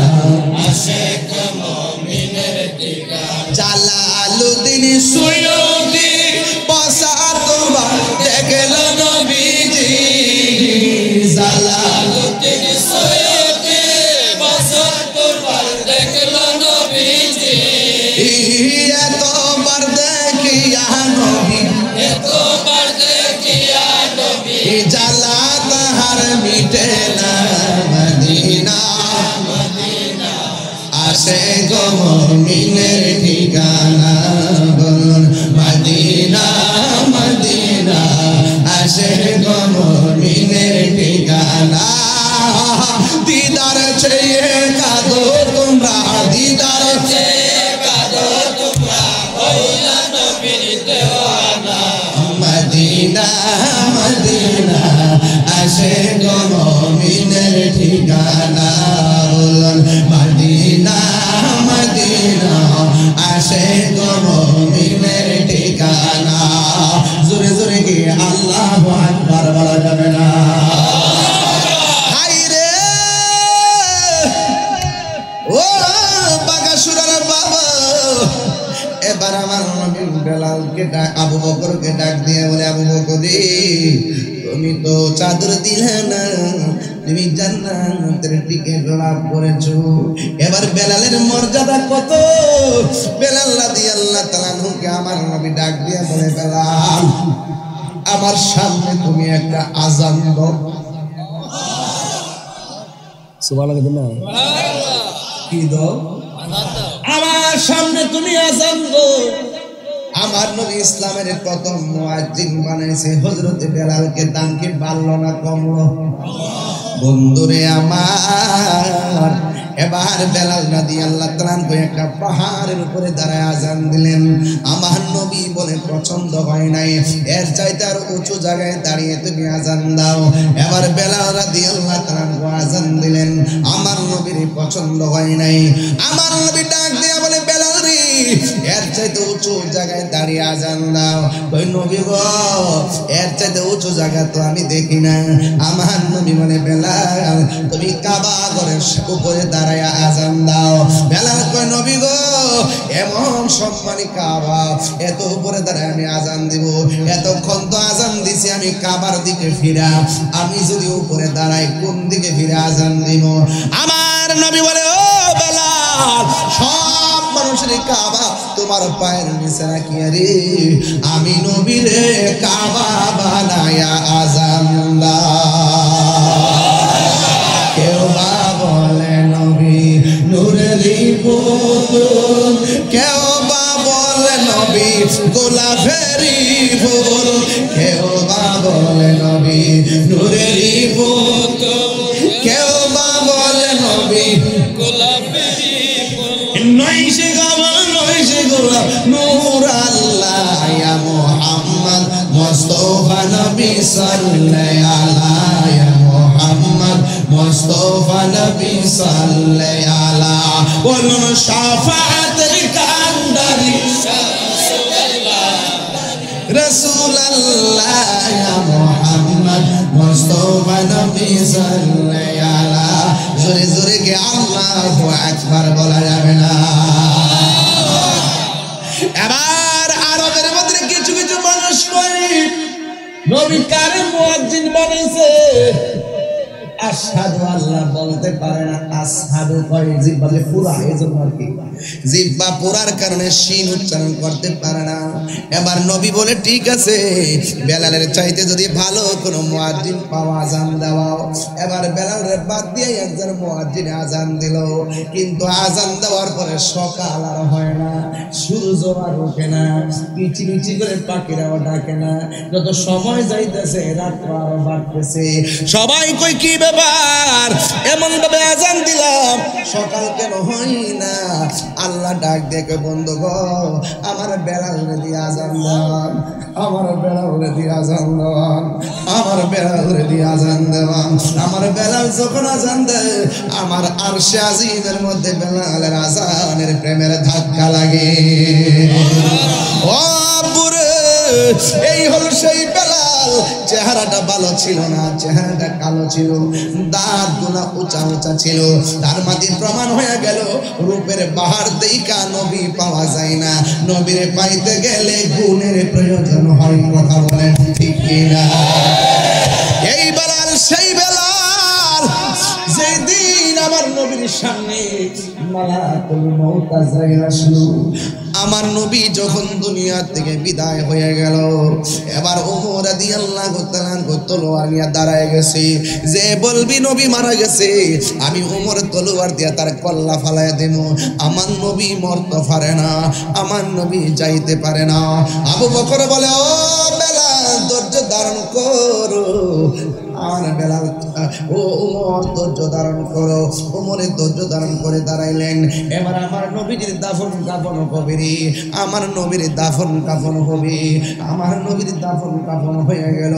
আশিক মুমিনের ঠিকানা। জালালউদ্দিন সুয়ুতি বসা তোমার দেখল নবীজি, জালালউদ্দিন সুয়ুতি বসা তোমার দেখল নবীজি। এতবার দেখিয়া নবী, এতবার দেখিয়া নবী, জ্বালা তাহার মিটে না। মদিনা মদিনা আশিক মুমিনের ঠিকানা, বলুন মদিনা মদিনা আশিক মুমিনের ঠিকানা। দিদার চেয়ে কাঁদো তোমরা, দিদার চেয়ে কাঁদো তোমরা, হইলা নবীর দেওয়ানা। মদিনা মদিনা আশিক মুমিনের ঠিকানা, বলুন মদিনা মদিনা আশিক মুমিনের ঠিকানা। জোরে জোরে কি আল্লাহু আকবার বলা যাবে না? হায়রে ও বাগাসুরার বাবা, এবার আমার নবী বেলালকে ডাক, আবু বকরকে ডাক দিয়ে বলে, আবু বকর তুমি তো চাদর দিলে না, তুমি জান্নাতের টিকিট লাভ করেছো। এবার বেলালের মর্যাদা কত? বেলাল রাদিয়াল্লাহু তাআলা আনহুকে আমার নবী ডাক দিয়ে বলে, বেলাল আমার সামনে তুমি একটা আযান দাও। সুবহানাল্লাহ না কি দাও? আমার সামনে তুমি আযান দাও। আমার নবী ইসলামের প্রথম মুয়াজ্জিন বানাইছে হযরত বেলালকে, দাম কি বাড়লো না কমলো? বন্ধুরে আমার, এবার বেলাল রাদিয়াল্লাহু তাআলা একটা পাহাড়ের উপরে দাঁড়ায় আযান দিলেন। আমার নবী বলে পছন্দ হয় নাই, এর চাইতে আর উঁচু জায়গায় দাঁড়িয়ে তুমি আযান দাও। এবার বেলাল রাদিয়াল্লাহু তাআলা আযান দিলেন, আমার নবীর পছন্দ হয় নাই। আমার নবী ডাক দিয়ে বলে, বেলাল রে এর চাইতে উঁচু জায়গায় দাঁড়িয়ে আযান দাও। ওই নবী গো, এর চাইতে উঁচু জায়গা তো আমি দেখি না। আমার নবী বলে, বেলাল তুমি কাবা ঘরের উপরে দাঁড়ায় আযান দাও। বেলাল কয়, নবী গো এমন সম্মানী কাবা, এত উপরে দাঁড়ায় আমি আযান দিব? এতক্ষণ তো আযান দিছি আমি কাবার দিকে ফিরা, আমি যদি উপরে দাঁড়াই কোন দিকে ফিরে আযান দিব? আমার নবী বলে, ও বেলাল সব মানুষের কাবা তোমার পায়ের নিচে রাখিয়া রে, আমি নবীরে কাবা বানায়া আযান দাও। কেউ বা বলে নবী নূরেরই পুতুল, কেউ বা বলে নবী গোলাপেরই ফুল, কেউ বা বলে নবী নূরেরই পুতুল, কেউ বা বলে নবী গোলাপেরই ফুল। নইছে গাওয়া নইছে গোলাপ নূর আল্লাহ ইয়া মুহাম্মদ মুস্তাফা নবী সাল্লাল্লাহু আলাইহি ইয়া মুহাম্মদ মুস্তাফা নবী সাল্লাল্লাহু আলাইহি বলুন শাফাআতের কান্দারি রাসূলুল্লাহ ইয়া মুহাম্মদ মুস্তাফা নবী সাল্লাল্লাহু আলাইহি। জোরে জোরে কে আল্লাহু আকবার বলা যাবে না? এবার আরবের মধ্যে কিছু কিছু মানুষ কই নবী কারে মুয়াজ্জিন বানাইছে, আর আশহাদু আল্লাহ বলতে পারে না, আশহাদু কয়, জিহ্বা যে পুরা, এজন্য আর কি জিহ্বা পুরার কারণে শিন উচ্চারণ করতে পারে না। এবার নবী বলে ঠিক আছে, বেলালের চাইতে যদি ভালো কোনো মুয়াজ্জিন পাওয়া আজান দাও। এবার বেলালের বাদ দিয়ে একজন মুয়াজ্জিন আজান দিল, কিন্তু আজান দেওয়ার পরে সকাল আর হয় না, সূর্য আর ওঠে না, কিচিমিচি করে পাখিরাও ডাকে না, যত সময় যাইতেছে রাত আরো বাড়তেছে। সবাই কই কি ব্যাপার, এমন ভাবে আজান দিলাম সকাল কেন হয় না? আল্লাহ ডাক দেখে, বন্ধু গো, আমার বেলাল রেডি আজান দেওয়ান, আমার বেলাল রেডি আজান দেওয়ান, আমার বেলাল রেডি আজান দেওয়ান। আমার বেলাল যখন আজান দেয়, আমার আরশে আজিমের মধ্যে বেলালের আজানের প্রেমের ধাক্কা লাগে। ও বুড়ে, এই হলো সেই বেলাল। চেহারাটা ভালো ছিল না, চেহারাটা কালো ছিল, দাঁত গুলা উঁচা উঁচা ছিল। তার মাঝে প্রমাণ হয়ে গেল রূপের বাহার দেইকা নবী পাওয়া যায় না, নবীরে পাইতে গেলে গুণের প্রয়োজন হয়। কথা বলেন ঠিক কিনা? এই বেলাল সেই বেলাল যেদিন আমার নবীর সামনে মালাকুল মউত আজরাইল আসলো। আমার নবী যখন দুনিয়া থেকে বিদায় হয়ে গেল, এবার ওমর রাদিয়াল্লাহু তাআলা তলোয়ার নিয়ে দাঁড়ায় গেছে। যে বলবি নবী মারা গেছে, আমি ওমর তলোয়ার দিয়ে তার কল্লা ফালায় দেব। আমার নবী মরতে পারে না, আমার নবী যাইতে পারে না। আবু বকর বলে, ও বেলাল ধৈর্য ধারণ করো। আর বেলাল, ও ওমর ধৈর্য ধারণ করো। ওমরে ধৈর্য ধারণ করে দাঁড়াইলেন। এবার আমার নবীর দাফন কাফন হবে রে, আমার নবীর দাফন কাফন হবে। আমার নবীর দাফন কাফন হয়ে গেল।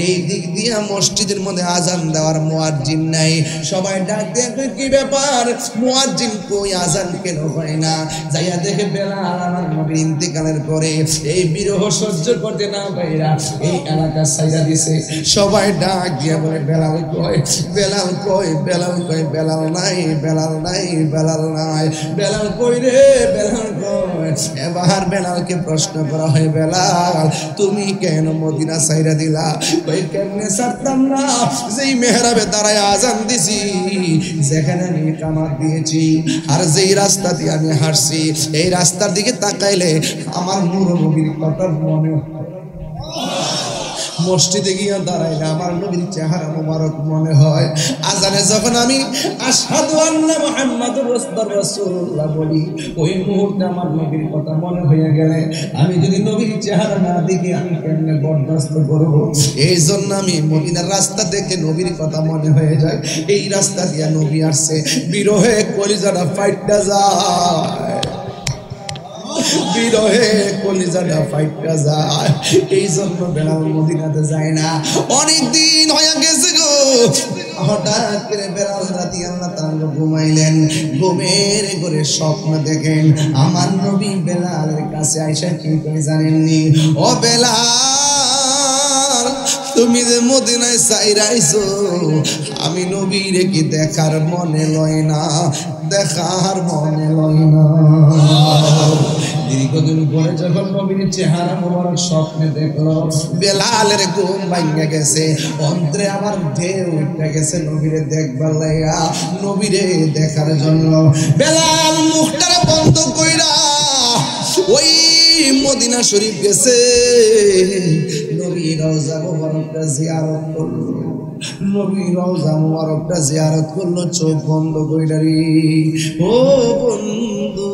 এই দিক দিয়ে মসজিদের মধ্যে আজান দেওয়ার মুয়াজ্জিন নাই। সবাই ডাক দিয়ে, কি ব্যাপার, মুয়াজ্জিন কই, আজান কেন হয় না? যাইয়া দেখে বেলাল আমার নবীর ইন্তেকালের পরে এই বিরহ সহ্য করতে না পাইরা এই এলাকা ছাইরা দিছে। সবাই ডাক দিয়ে বলে, বেলাল কই, বেলাল কই, বেলাল কই, বেলাল নাই, বেলাল নাই, বেলাল নাই, বেলাল কই রে, বেলাল কই। এবার বেলালকে প্রশ্ন করা হয়, বেলাল তুমি কেন মদিনা ছাইরা দিলা? কই কেমনে ছাড়তাম না, যেই মেহরাবে দাঁড়ায় আজান দিছি, যেখানে আমি কামাত দিয়েছি, আর যেই রাস্তা দিয়ে আমি হাঁটছি, এই রাস্তার দিকে তাকাইলে আমার নূর নবীর কথা মনে হয়। মসজিদে গিয়ে দাঁড়াইলে আমার নবীর চেহারা মোবারক মনে হয়। আজানে যখন আমি আশহাদু আন্না মুহাম্মাদুর রাসূলুল্লাহ বলি, ওই মুহূর্তে আমার নবীর কথা মনে হয়ে গেলে আমি যদি নবীর চেহারা না দেখি আমি কেমনে বরদাস্ত করব? এই জন্য আমি মদিনার রাস্তা দেখে নবীর কথা মনে হয়ে যায়। এই রাস্তা দিয়ে নবী আসছে, বিরহে কলিজাটা ফাইটটা যায়, বিরহে কলিজাটা ফাইটটা যায়। এই জন্য বেলাল মদিনাতে যায় না। অনেক দিন হয়ে গেছে গো, হঠাৎ করে বেলাল রাদিয়াল্লাহু তাআলা ঘুমাইলেন। ঘুমের ঘরে স্বপ্ন দেখেন আমার নবী বেলালের কাছে আইসা কি করে জানেননি? ও বেলাল, তুমি যে মদিনায় চাইরাইছো, আমি নবীরে কি দেখার মনে লয় না, দেখার মনে লয় না। দীর্ঘদিন পরে যখন নবীর চেহারা মোবারক স্বপ্নে দেখলো, বেলালের ঘুম ভাঙা গেছে, অন্তরে আমার ঢেউ উঠে গেছে নবীরে দেখবার লাইগা, নবীরে দেখার জন্য। বেলাল মুখটারে বন্ধ কইরা ওই মদিনা শরীফ গেছে, নবীর রওজা মোবারকটা জিয়ারত করলো, নবীর রওজা মোবারকটা জিয়ারত করলো চোখ বন্ধ কইরা রে। ও বন্ধু,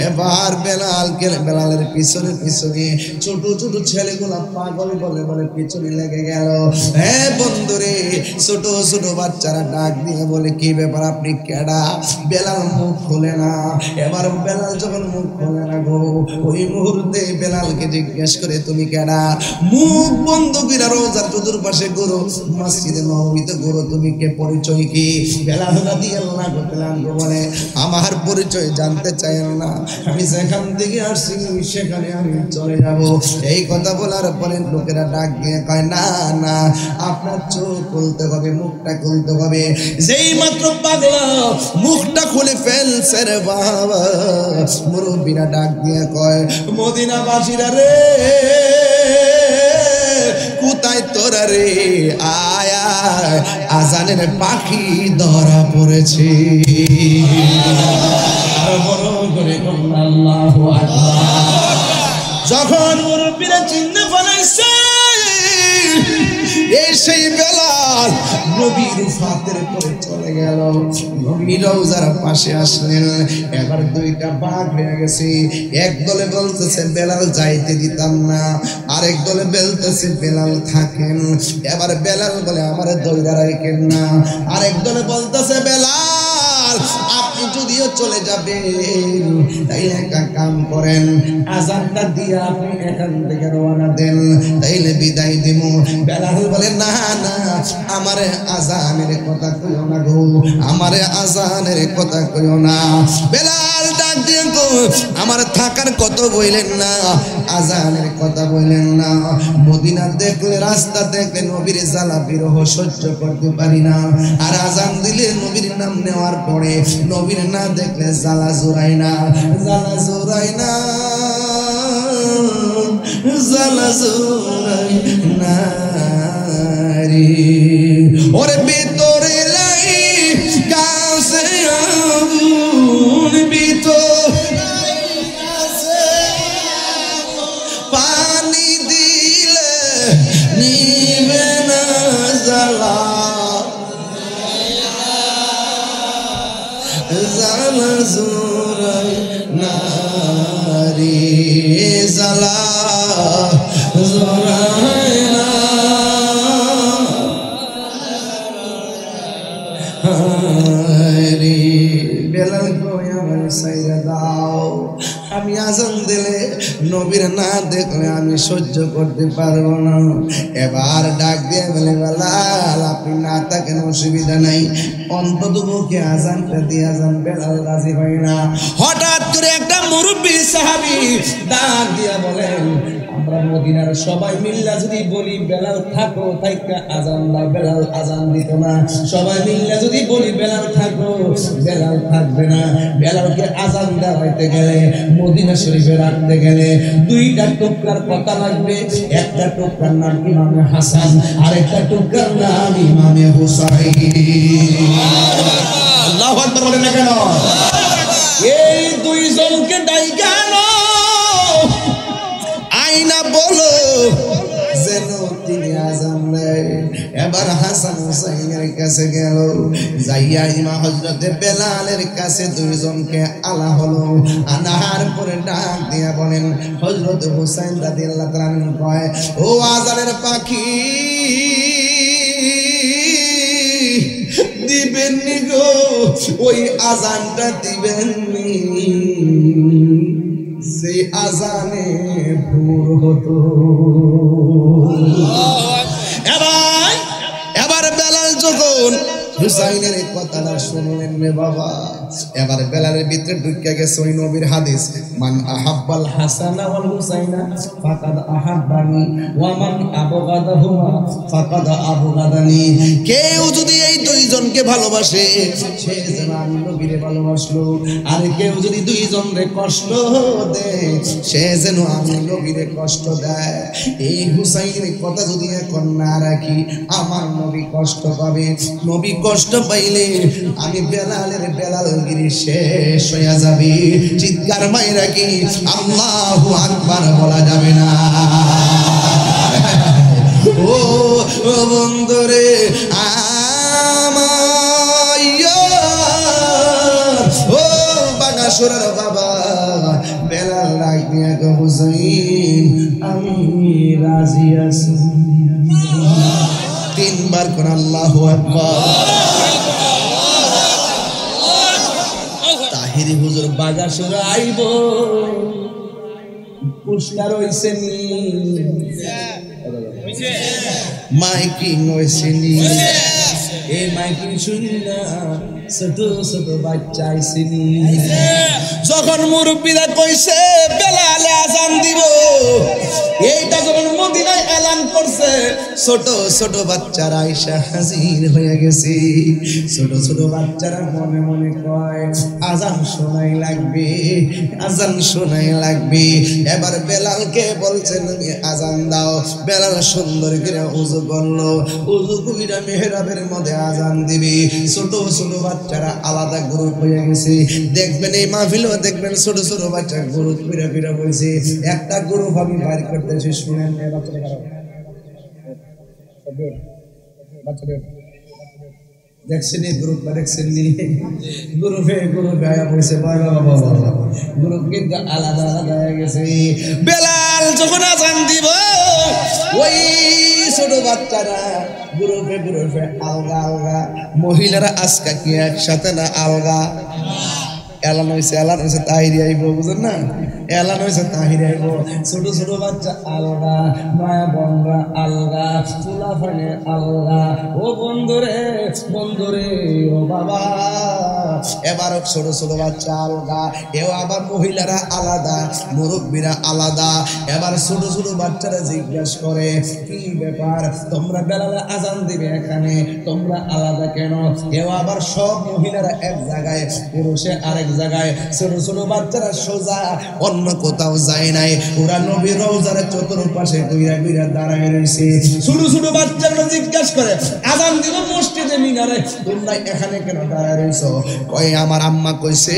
এবার বেলালের পিছনে পিছনে ছোট ছোট ছেলেগুলা পাগল বলে বলে পিছনে লেগে গেল। হ্যাঁ বন্ধুরে, ছোট ছোট বাচ্চারা ডাক দিয়ে বলে, কি ব্যাপার, আপনি কেডা? বেলাল মুখ খোলে না। এবার বেলাল যখন মুখ খোলে না গো, ওই মুহূর্তে বেলালকে জিজ্ঞেস করে, তুমি কেডা? মুখ বন্ধ করে রওজার চতুর্পাশে ঘুরো, মসজিদে নববীতে ঘুরো, তুমি কে, পরিচয় কি? বেলাল রাদিয়াল্লাহু তাআলা বলে, আমার পরিচয় জানতে চাই না, আমি যেখান থেকে আসছি সেখানে আমি চলে যাব। এই কথা বলার পরে লোকেরা ডাক দিয়ে কয়, না না, আপনার চোখ খুলতে হবে, মুখটা খুলতে হবে। যেই মাত্র পাগলা মুখটা খুলে ফেলছে রে বাবা, মুরব্বীরা ডাক দিয়ে কয়, মদিনাবাসীরা রে, কোথায় আয় তোরা রে আয় আয়, আজানের পাখি ধরা পড়েছে। আর বড় করে আল্লাহু আকবার। যখন মুরব্বীরা চিন্তা ফলাইছে এই সেই বেলাল নবীর ফাতের পরে চলে গেল। নবী রওজার পাশে আসলেন। এবার দুইটা ভাগ হয়ে গেছে। এক দলে বলতেছে বেলাল যাইতে দিতাম না, আরেক দলে বলতেছে বেলাল থাকেন। এবার বেলাল বলে আমারে দইরা রাখেন না। আরেক দলে বলতেছে বেলাল আপনি যদিও চলে যাবেন তাইলে একটা কাম করেন, আযানটা দিয়ে আপনি এখান থেকে রওনা দেন, তাইলে বিদায় দিব। বেলাল বলে না না, আমারে আযানের কথা কইও না গো, আমারে আযানের কথা কইও না। বেলাল ডাক দিয়ে গো আমার থাকার কথা বললেন না, আযানের কথা বললেন না। মদিনা দেখলে রাস্তা দেখলে নবীর জ্বালা বিরহ সহ্য করতে পারি না, আর আযান দিলে নবীর নাম নেওয়ার পরে নবীর না দেখলে জ্বালা জোড়াই না, জ্বালা জোড়াই না, জ্বালা জোড়াই না রে। ওরে ভিতরে লাই কাছে আগুন, ভিতরে পানি দিলে নিবে না জ্বালা, জ্বালা জোড়াই না রে, জ্বালা জোড়াই না রে। বেলাল কই আমার সাইরা দাও, আমি আযান দিলে নবীর না দেখলে আমি সহ্য করতে পারবো না। এবার ডাক দিয়ে বলে বেলাল আপনি না থাকেন অসুবিধা নাই, অন্তত মুখে আযানটা দিয়ে যান। বেলাল রাজি হয় না। হঠাৎ করে একটা মুরব্বী সাহাবী ডাক দিয়া বলেন আমরা মদিনার সবাই মিল্লা যদি বলি বেলাল থাকো থাইকা আযান দাও, বেলাল আযান দিত না। সবাই মিল্লা যদি বলি বেলাল থাকো, বেলাল থাকবে না। বেলালকে আযান দেওয়াইতে গেলে মদিনা শরীফে রাখতে গেলে দুইটা টুকরার কথা লাগবে। একটা টুকরার নাম ইমামে হাসান, আর একটা টুকরার নাম ইমামে হুসাইন। আল্লাহু আকবার বলেন না কেন? এই দুইজনকে ডাইকা আনো, আইনা বলো যেন তিনি আযান দেয়। এবার হাসান হুসাইনের কাছে গেল, যাইয়া ইমাম হযরতে বেলালের কাছে দুইজনকে আলা হলো। আনার পরে ডাক দিয়া বলেন হযরত হুসাইন রাদিয়াল্লাহু তাআলা আনহু কয় ও আযানের পাখি দিবেননি গো, ওই আযানটা দিবেননি যে আযানে ভোর হতো। এবার বেলাল যখন হুসাইনের কথাটা শুনলেন রে বাবা, এবার বেলালের ভিতরে ঢুকে গেছে ওই নবীর হাদিস, মান আহাব্বাল হাসানা ওয়াল হুসাইনা ফাকাদ আহাব্বানি ওয়া মান আবগাদাহুমা ফাকাদ আবগাদানি। কেউ যদি এই দুইজনকে ভালোবাসে সে যেন আমি নবীরে ভালোবাসলো, আর কেউ যদি দুইজনরে কষ্ট দেয় সে যেন আমি নবীরে কষ্ট দেয়। এই হুসাইনের কথা যদি এখন না রাখি আমার নবী কষ্ট পাবে। নবী কষ্ট পাইলে আমি বেলালগিরি শেষ হয়ে যাবে। চিৎকার মাইরা কি আল্লাহু আকবার বলা যাবে না? ও বন্ধুরে ও বাগাসুরের বাবা বেলাল ডাক দিয়া কয় হুসাইন আমি রাজি আছি। তিনবার কোন আল্লাহু আকবার। তাহিরি হুজুর বাগাসুর আইব, পুরস্কার হইছে নি, মাইকিং হইছে নি, এই মাইকিং শুনি না ছোট ছোট বাচ্চা আইসিনি যখন মুরব্বীরা কইছে বেলালে আজান দিব এইটা যখন মদিনায় এলান করছে ছোট ছোট বাচ্চারা আইসা হাজির হয়ে গেছে ছোট ছোট বাচ্চারা মনে মনে কয় আজান শোনাই লাগবে আজান শোনাই লাগবে এবার বেলালকে বলছেন আজান দাও বেলাল সুন্দর করে ওযু করলো ওযু কইরা মেহরাবের মধ্যে আজান দিবে ছোট ছোট বাচ্চারা আলাদা গ্রুপ হয়ে গেছে দেখবেন এই মাহফিলও দেখবেন ছোট ছোট বাচ্চা গ্রুপ ফিরা ফিরা বলছে একটা গ্রুপ আমি বাইর করতেছি শুনেন বাচ্চারা বাচ্চাদের দেখছেন এই গ্রুপটা দেখছেন গ্রুপে আয়া বলছে বাবা গ্রুপ কিন্তু আলাদা আলাদা হয়ে গেছে বেলাল যখন আজান দিব ওই ছোট বাচ্চারা গ্রুপে আলগা আলগা মহিলারা আজকা কি একসাথে না আলগা এলান হয়েছে তাহিরি আইব বুঝেন না এলান হয়েছে তাহিরি আইব ছোট ছোট বাচ্চা আলগা মায়া বন্ধরা আলগা চুলা ফানে আলগা ও বন্ধুরে ও বাবা এবার ছোট ছোট বাচ্চা আলগা এও আবার মহিলারা আলাদা মুরব্বীরা আলাদা এবার ছোট ছোট বাচ্চারা জিজ্ঞাসা করে কি ব্যাপার তোমরা বেলালে আজান দিবে এখানে তোমরা আলাদা কেন এও আবার সব মহিলারা এক জায়গায় পুরুষে আরেক জায়গায় ছোট ছোট বাচ্চারা সোজা অন্য কোথাও যায় নাই ওরা নবীর রওজার চতুর্পাশে কইরা দাঁড়ায় রয়েছে ছোট ছোট বাচ্চারা জিজ্ঞাসা করে আজান দিব মসজিদে মিনারে তোমরা এখানে কেন দাঁড়ায় রয়েছো কই আমার আম্মা কইছে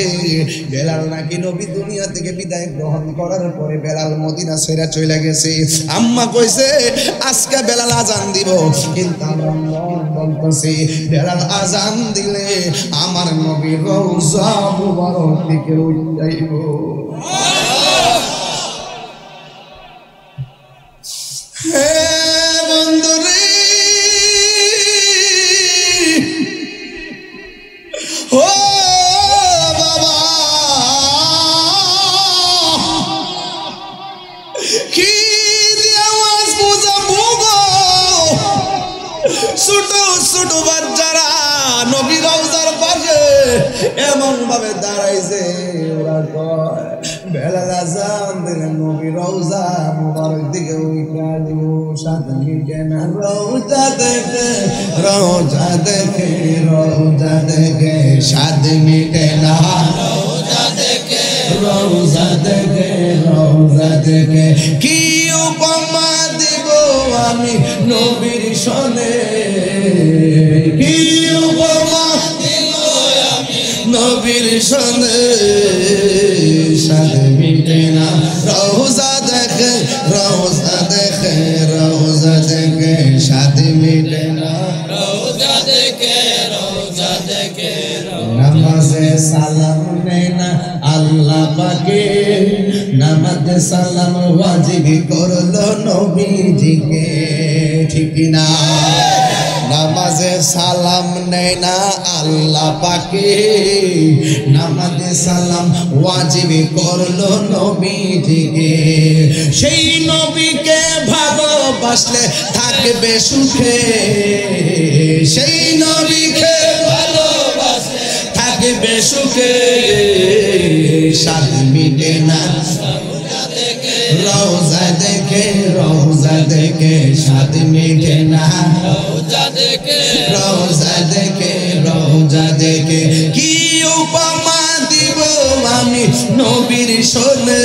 বেলাল নাকি নবী দুনিয়া থেকে বিদায় গ্রহণ করার পরে বেলাল মদিনা ছেড়ে চলে গেছে আম্মা কইছে আজকে বেলাল আজান দিব কিন্তু আমরা বলতেছি বেলাল আজান দিলে আমার নবীর রওজা মুবারক দিকে যাইব হে বন্ধুরে ও বাবা কি আওয়াজ বুঝাবো গো ছোট ছোট বাচ্চারা নবী রওজার পাশে এমন ভাবে দাঁড়াইছে ওরা কয় বেলাল আজান দিলে নবী রওজা মুবারক দিকে উইকা দিব সাথে মিটে না রওজা দেখে সাথে মিটে না রওজা দেখে কি উপমা দিব আমি নবীর সনে কি উপমা দিব আমি নবীর সনে সাথে মিটে না রওজা দেখে সাথে মিটে না রওজা দেখে নামাজে সালাম নেয় না আল্লাহ পাকে নামাজে সালাম ওয়াজিব করলো নবীজিকে ঠিক না নামাজে সালাম নেয় না আল্লাহ পাকে নামাজে সালাম ওয়াজিব করলো নবীজিকে সেই নবীকে ভালোবাসলে থাকবে সুখে সেই নবীকে ভালোবাসলে থাকবে সুখে সাথে মিটে না রওজা দেখে সাথে মিটে না রওজা দেখে কি উপমা দিব আমি নবীর সনে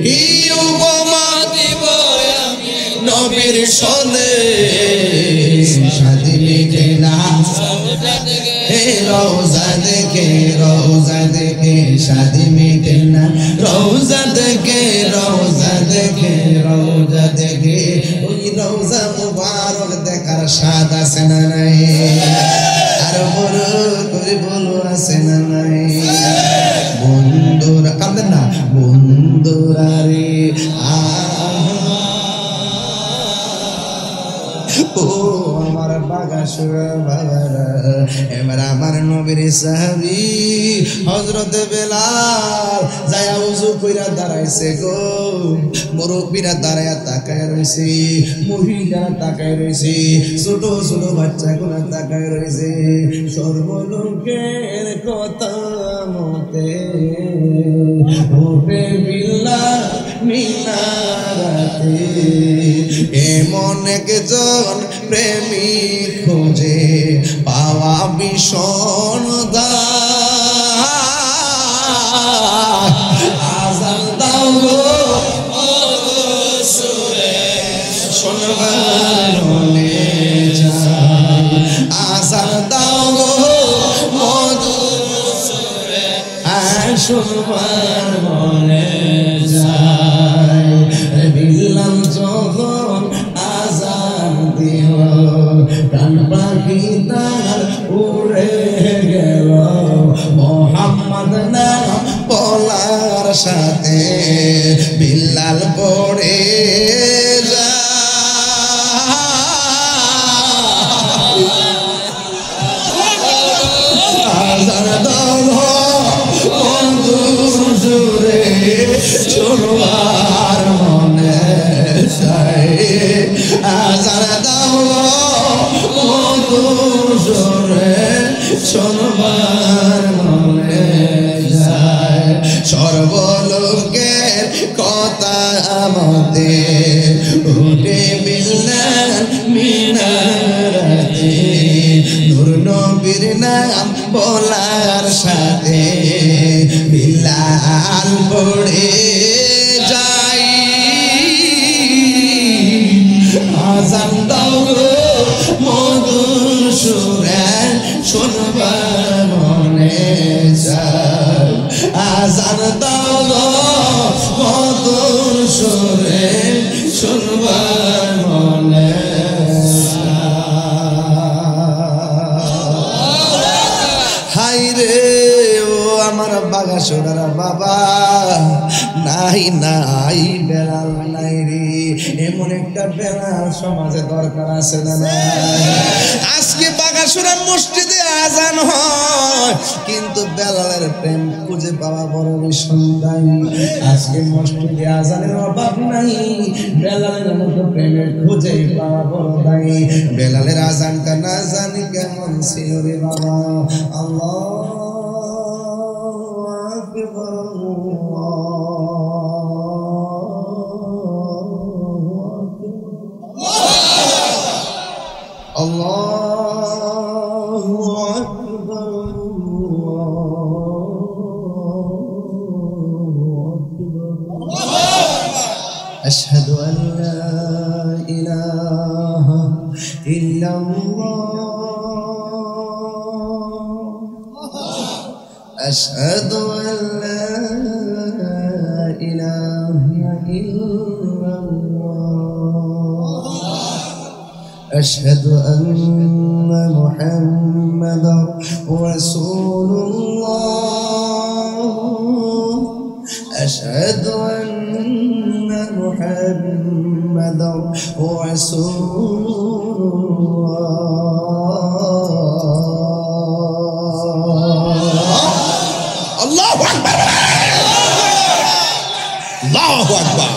কি উপমা দিব আমি নবীর সনে সাথে মিটে না রওজা দেখে সাথে মিটে না রওজা দেখে ওই রওজা মুবারক দেখার স্বাদ আছে না নাই আর বড় করে বলো আছে না নাই বন্ধুরা কাঁদেন না বন্ধুরা রে ও আমার বাগান বাগাসুরা বাবারা, এবার আমার নবীর সাহাবী হযরত বেলাল যায়া ওযু কইরা দাঁড়াইছে গো। মুরব্বিরা দাঁড়ায়া তাকায় রইছে, মহিলারা তাকায় রইছে, ছোট ছোট বাচ্চাগুলো তাকায় রইছে। সর্বলোকের কথা মতে ওঠে বিল্লাল মিনারাতে, এমন একজন প্রেমিক খোঁজে পাওয়া ভীষণ দায়। আযান দাও গো সুরে শুনবার মনে যায়, আযান দাও গো মধুর সুরে শুনবার মনে যায়। বিল্লাল যখন আযান দিল, প্রাণ পাখি তার উড়ে গেল, মোহাম্মদ নাম বলার সাথে বিল্লাল পড়ে যায়। আযান দাও মধুর সুরে শুনবার মনে যায়, আযান দাও মধুর সুরে শুনবার মনে যায়। সর্বলোকের কথা মতে উঠে বিল্লাল মিনারাতে, নূর নবীর নাম বলার সাথে বিল্লাল পড়ে যায়। আযান দাও গো মধুর সুরে শুনবার মনে যায়, আযান দাও গো মধুর সুরে শুনবার মনে যায়। হায় রে ও আমার বাগাসুরারা বাবা, নাই নাই বেলাল নাই রে, এমন একটা বেলাল সমাজে দরকার আছে না? আজকে বাগাসুরা মসজিদে আযান হয়, কিন্তু বেলালের প্রেম খুঁজে পাওয়া বড় সন্ধান। আজকে মসজিদে আযানের অভাব নাই, বেলালের মতো প্রেমের খুঁজে পাওয়া বড় দায়ী। বেলালের আযানটা না জানি কেমন ছিল রে বাবা। আল্লাহু আকবার, আল্লাহু আকবার, আশহাদু আন লা ইলাহা ইল্লাল্লাহ, আশহাদু আন লা ইলাহা ইল্লাল্লাহ, আশহাদু আন্না মুহাম্মাদার রাসূলুল্লাহ, আশহাদু আন্না মুহাম্মাদার রাসূলুল্লাহ। আল্লাহু আকবার, আল্লাহু আকবার।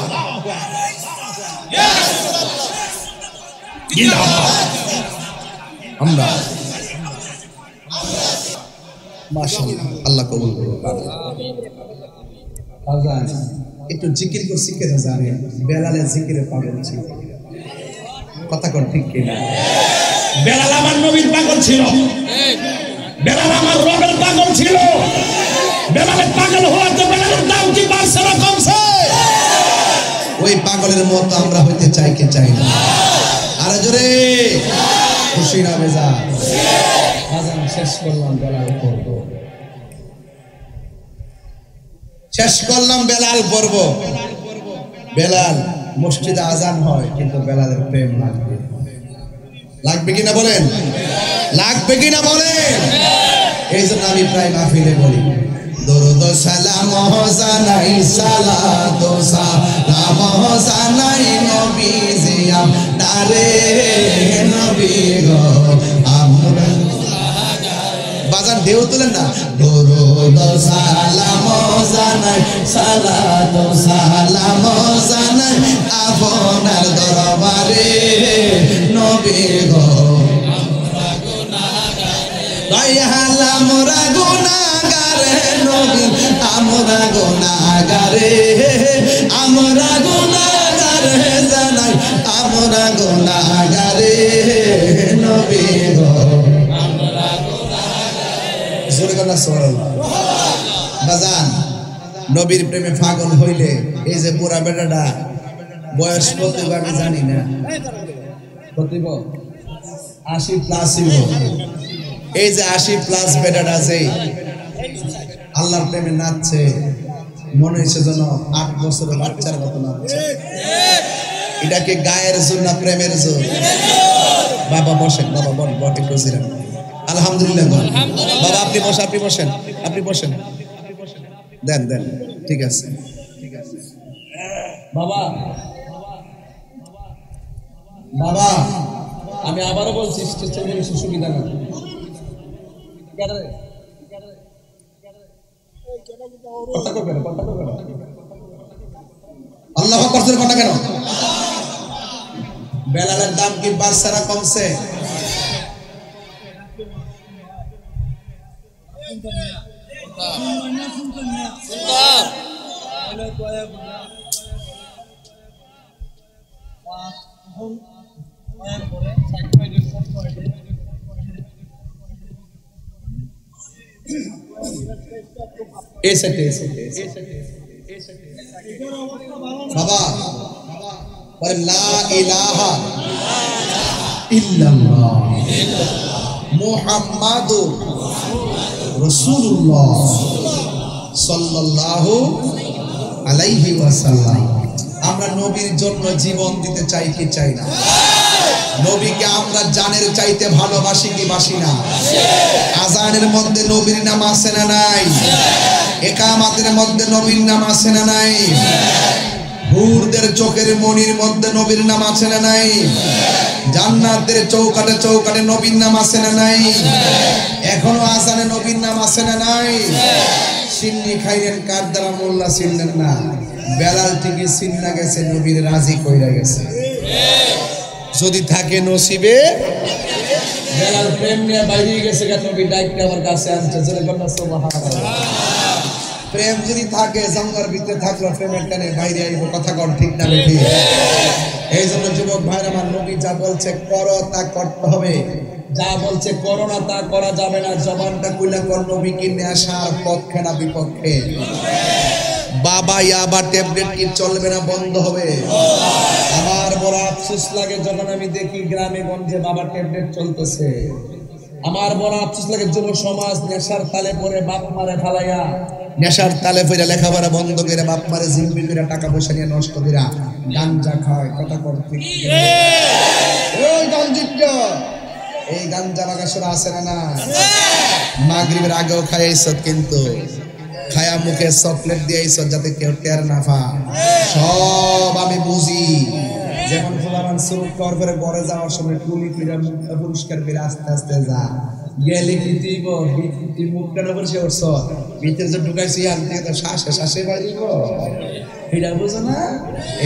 আমরা মাশাআল্লাহ, আল্লাহ কবুল করুন। আযান একটু জিকির করছি কেন জানেন? বেলালের জিকিরে পাগল ছিল। কথা কোন ঠিক কিনা? বেলাল আমার নবীর পাগল ছিল, বেলাল আমার রবের পাগল ছিল। বেলালের পাগল হওয়াতে বেলালের দাম কি বাড়ছে না কমছে? ওই পাগলের মত আমরা হইতে চাই কি চাই না? আরে জোরে খুশি না বেজা? আযান শেষ করলাম, বেলাল পড়ব, শেষ করলাম বেলাল পড়ব। বেলাল মসজিদে আযান হয়, কিন্তু বেলালের প্রেম লাগবে, লাগবে কিনা বলেন? লাগবে কিনা বলেন? এই জন্য আমি প্রায় মাহফিলে বলি, দরুদ সালাম জানাই সালাত সালাম জানাই নবীজি আপনারে নবী গো আমরা বাজান ঢেউ তুলেন না দরুদ সালাম জানাই সালাত সালাম জানাই আপনার দরবারে নবী গো আমরা গুনাহগারে নবী আমরা গুনাহগারে আমরা গুনাহগারে জানাই আমরা গুনাহগারে নবী গো আমরা গুনাহগারে জোরে কথা সুবহানাল্লাহ বাজান নবীর প্রেমে পাগল হইলে এই যে বুড়া বেটাটা বয়স কত আমি জানি না কতব 80 প্লাস এই যে 80 প্লাস বেটাটা আছে আল্লাহর প্রেমে নাচছে মনে হচ্ছে যেন 8 বছরের বাচ্চার মতো নাচছে এটাকে গায়ের জোর না প্রেমের জোর বাবা বসেন বাবা বল বটে কইছিলেন আলহামদুলিল্লাহ বাবা আপনি বসেন আপনি বসেন দেন দেন ঠিক আছে বাবা বাবা আমি আবারও বলছি স্টেজে বেশি সুবিধা না আল্লাহ আকবার কথা কেন বেলালের দাম কি বাড়ছে না কমছে বাবা লা ইলাহা ইল্লাল্লাহ মুহাম্মাদুর রাসূলুল্লাহ সাল্লাল্লাহু আলাইহি ওয়াসাল্লাম আমরা নবীর জন্য জীবন দিতে চাই কি চাই না নবীকে আমরা জানের চাইতে ভালোবাসি কি বাসি না আযানের মধ্যে নবীর নাম আছে না নাই ইকামাতের মধ্যে নবীর নাম আছে না নাই হুরদের চোখের মনির মধ্যে নবীর নাম আছে না নাই জান্নাতের চৌকাটে চৌকাটে নবীর নাম আছে না নাই এখনো আযানে নবীর নাম আছে না নাই সিন্নি খাইলেন কার দ্বারা মোল্লা চিনলেন না বেলাল ঠিকই চিন্না গেছে নবীর রাজি কইরা গেছে যদি থাকে নসিবে বেলাল প্রেম নিয়ে বাইরে গেছে নবী ডাইকে আমার কাছে আনছে জোরে বলনা সুবহানাল্লাহ প্রেম যদি থাকে জঙ্গলের ভিতরে থাকলো প্রেমের টানে বাইরে আইব কথা কর ঠিক না বেঠি এইজন্য যুবক ভাইরা আমার নবী যা বলছে করো তা করতে হবে যা বলছে করো না তা করা যাবে না জবানটা কইলা কর নবী কি নেশার পক্ষে না বিপক্ষে বাবা ইয়াবা ট্যাবলেট কি চলবে না বন্ধ হবে আমার বড় আফসোস লাগে যখন আমি দেখি গ্রামে গঞ্জে বাবা ট্যাবলেট চলতেছে আমার বড় আফসোস লাগে যুব সমাজ নেশার তালে পড়ে বাপ মারে ফালাইয়া নেশার তালে পড়ে লেখাপড়া বন্ধ করে বাপ মারে জিম্মি করে টাকা পয়সা নিয়ে নষ্ট করে গাঞ্জা খায় কথা কর ঠিক ওই গাঞ্জিটা এই গাঞ্জা বাগাসরা আছে না না মাগরিবের আগেও খাইছো কিন্তু খায়া মুখে চকলেট দিয়েছ যাতে কেউ টের না পায় সব আমি বুঝি যেমন ফুলামান সুরুক কর করে ঘরে যাওয়ার সময় টুলি ফিরা মুখটা পরিষ্কার করে আস্তে আস্তে যা গেলে কি তুই মুখটা না বসে উঠছ ভিতরে যে ঢুকাইছি আনতে তো শ্বাসে শ্বাসে বাড়িব এটা বুঝো না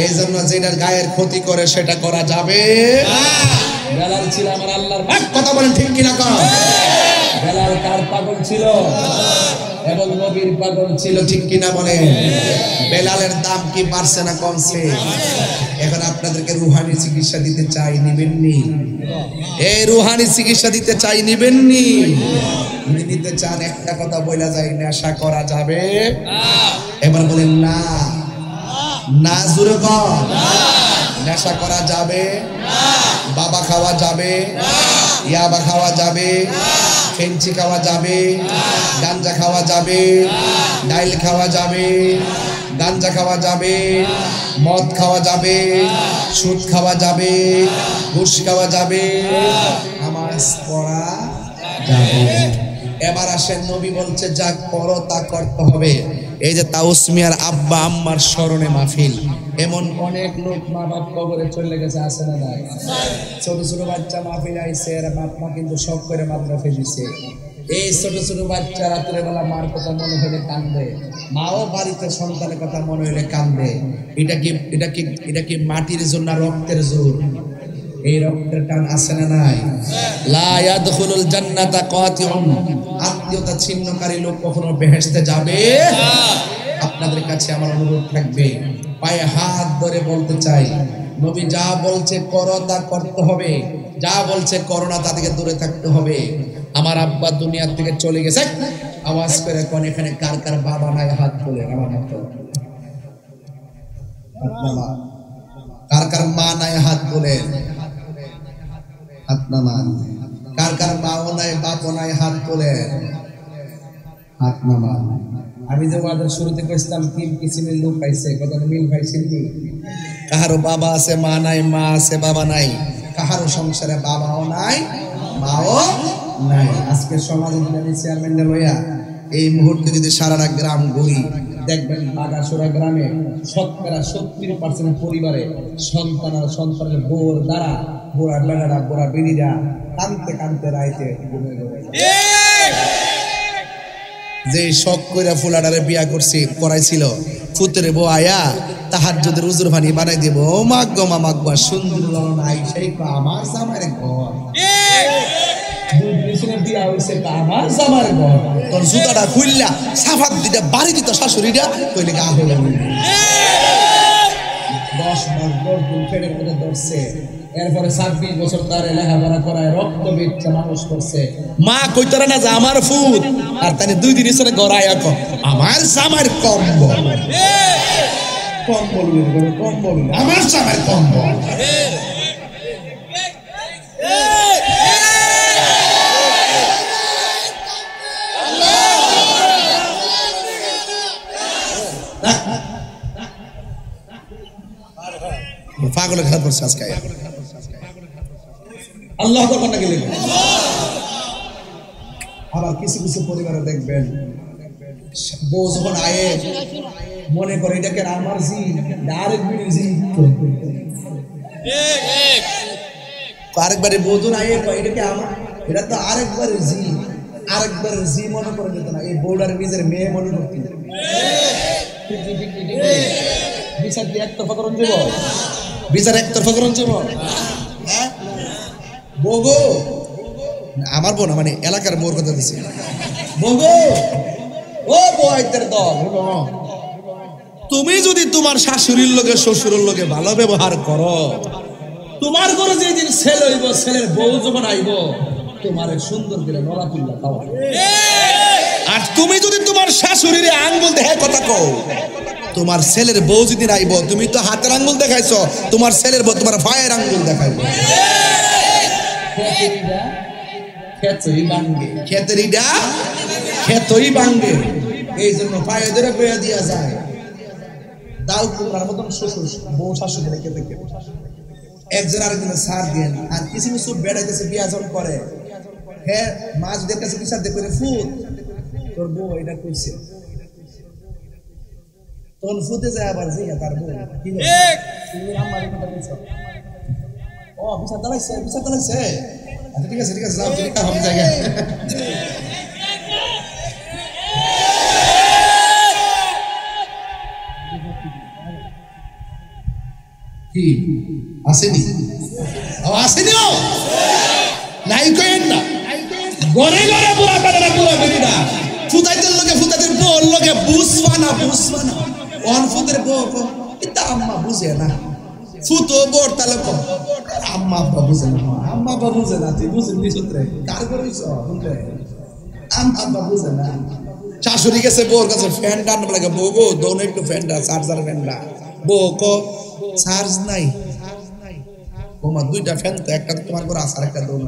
এই জন্য যেটার গায়ের ক্ষতি করে সেটা করা যাবে বেলাল ছিল আমার আল্লাহর কথা বলেন ঠিক কিনা কর বেলাল কার পাগল ছিল এবং নবীর পাগল ছিল ঠিক কিনা বলেন বেলালের দাম কি বাড়ছে না কমছে এখন আপনাদেরকে রুহানি চিকিৎসা দিতে চাই নিবেননি এই রুহানি চিকিৎসা দিতে চাই নিবেননি নিতে চান একটা কথা বলা যায় নেশা করা যাবে এবার বলেন না না জোরে কর নেশা করা যাবে বাবা খাওয়া যাবে ইয়াবা খাওয়া যাবে ফেঞ্চি খাওয়া যাবে গাঞ্জা খাওয়া যাবে ডাইল খাওয়া যাবে গাঞ্জা খাওয়া যাবে মদ খাওয়া যাবে সুদ খাওয়া যাবে ঘুষ খাওয়া যাবে নামাজ পড়া যাবে এবার আসেন নবী বলছে যা করো তা করতে হবে। এই যে তাউস মিয়ার আব্বা আম্মার স্মরণে মাহফিল, এমন অনেক লোক মা বাপ কবরে চলে গেছে, আছে না নাই? ছোট ছোট বাচ্চা মাহফিল আইছে, এরা বাপ মা কিন্তু সব করে মাদ্রাসে দিছে। এই ছোট ছোট বাচ্চা রাতের বেলা মার কথা মনে হলে কান্দে, মাও বাড়িতে সন্তানের কথা মনে হলে কান্দে। এটা কি মাটির জোর না রক্তের জোর? এই রক্তের টান আছে না নাই? লা ইয়াদখুলুল জান্নাতা কাতিউন, আত্মীয়তা ছিন্নকারী লোক কখনো বেহেশতে যাবে না। আপনাদের কাছে আমার অনুরোধ থাকবে, পায়ে হাত ধরে বলতে চাই, নবী যা বলছে করো তা করতে হবে, যা বলছে করো না তা থেকে দূরে থাকতে হবে। আমার আব্বা দুনিয়া থেকে চলে গেছে, আওয়াজ করে কোন এখানে কার কার বাবা নাই? হাত তোলে আমার মতো। কার কার মা নাই? হাত তোলে। হাত নামান। কার কার মাও নাই বাপও নাই? হাত তোলে। হাত নামান। আমি যে ওয়াদের শুরুতে কইছিলাম তিন কিসিমের লোক পাইছে, কথা মিল পাইছেন কি? কাহারো বাবা আছে মা নাই, মা আছে বাবা নাই। কাহারো সংসারে বাবাও নাই মাও নাই। আজকে সমাজে যদি চেয়ারম্যান লইয়া এই মুহূর্তে যদি সারাটা গ্রাম ঘুরি, দেখবেন বাগাসুরা গ্রামে 70% পরিবারে সন্তানের বোর দ্বারা বোরা বেড়ারা বোরা বেড়িরা কানতে কানতে রাইতে ঘুমে ঘুমে যে শখ কইরা ফুলাডারে বিয়া করছি করাইছিল, ফুতেরে বউ আয়া তাহাজ্জুদের উজুর পানি বানাই দিব, ও মাগগো মামাগবা সুন্দর নাই সেই আমার জামাইর ঘর, বিয়া হইছে আমার জামাইর ঘর, তোর জুতাটা খুললা সাফাত দিতে বাড়ি দিত শাশুড়িটা কইলে গা হলো 10 মাস 10 দিন ফেরের মধ্যে ধরছে। এরপরে 26 বছর তারে লেখাপড়া করায় রক্ত বিচ্ছা মানুষ করছে। মা কইতরা না যে আমার ফুট, আর তাই 2 দিন পরে গড়াইয়া কম আমার জামাইর কম্বল, কম্বল আমার জামাইর কম্বল। পাগলের খারাপ করছে আজকে আল্লাহ কখন না গেলে। আবার কিছু কিছু পরিবারে দেখবেন বউ যখন আয়ে মনে করে এটাকে আমার জি আরেক বিড়ি জি আরেকবারে বউ যখন আয়ে এটাকে আমার, এটা তো আরেকবারে জি মনে করে যেত না, এই বউটার নিজের মেয়ে মনে করতে বিচার দিয়ে একতরফা করণ যাব, বিচার একতরফা করণ যাব। বগো আমার বোন মানে এলাকার মোর কথা দিছি, বগো ও বয়দের দল, তুমি যদি তোমার শাশুড়ির লগে শ্বশুরের লগে ভালো ব্যবহার করো, তোমার ঘরে যেদিন ছেলে হইব ছেলের বউ যখন আইব তোমার সুন্দর করে নলা তুল্লা খাওয়া। আর তুমি যদি তোমার শাশুড়ির আঙ্গুল দেখে কথা কও, তোমার ছেলের বউ যেদিন আইব তুমি তো হাতের আঙ্গুল দেখাইছো, তোমার ছেলের বউ তোমার ভাইয়ের আঙ্গুল দেখাইব। এই জন্য পায়ে ধরে বইয়া দিয়া যায়, দাও কুমড়ার মতন শ্বশুর বউ শাশুড়ি রেখে থেকে একজন আরেকজনের সার দেন। আর কিছু কিছু বেড়াইতেছে বিয়া যখন করে, হ্যাঁ মাছদের কাছে বিচার দেখে ফুট তোর বউ এটা করছে, তখন ফুটে যায় আবার যে তার বউ কি ও বিচার দাঁড়াইছে আচ্ছা ঠিক আছে যাও তুমি কার হবে জায়গা কি আসেনি নাই কইেন না, ঘরে ঘরে পুরা কাটারা পুরা বেরিনা ফুটাইতের লগে ফুটাইতের বউর লগে বুঝবা না অন ফুটের বউ এটা আম্মা বুঝে না, ফুটো বড় তালে কম আম্মা আব্বা বুঝে না তুই বুঝেন নি সূত্রে কার করিস আম্মা আব্বা বুঝে না। শাশুড়ি গেছে বউর কাছে ফ্যান টান লাগে, বউ গো দোনো একটু ফ্যানটা চার্জার ফ্যানটা, বউ কো চার্জ নাই, ওমা 2টা ফ্যান তো একটা তোমার ঘরে আছে আর একটা দোনো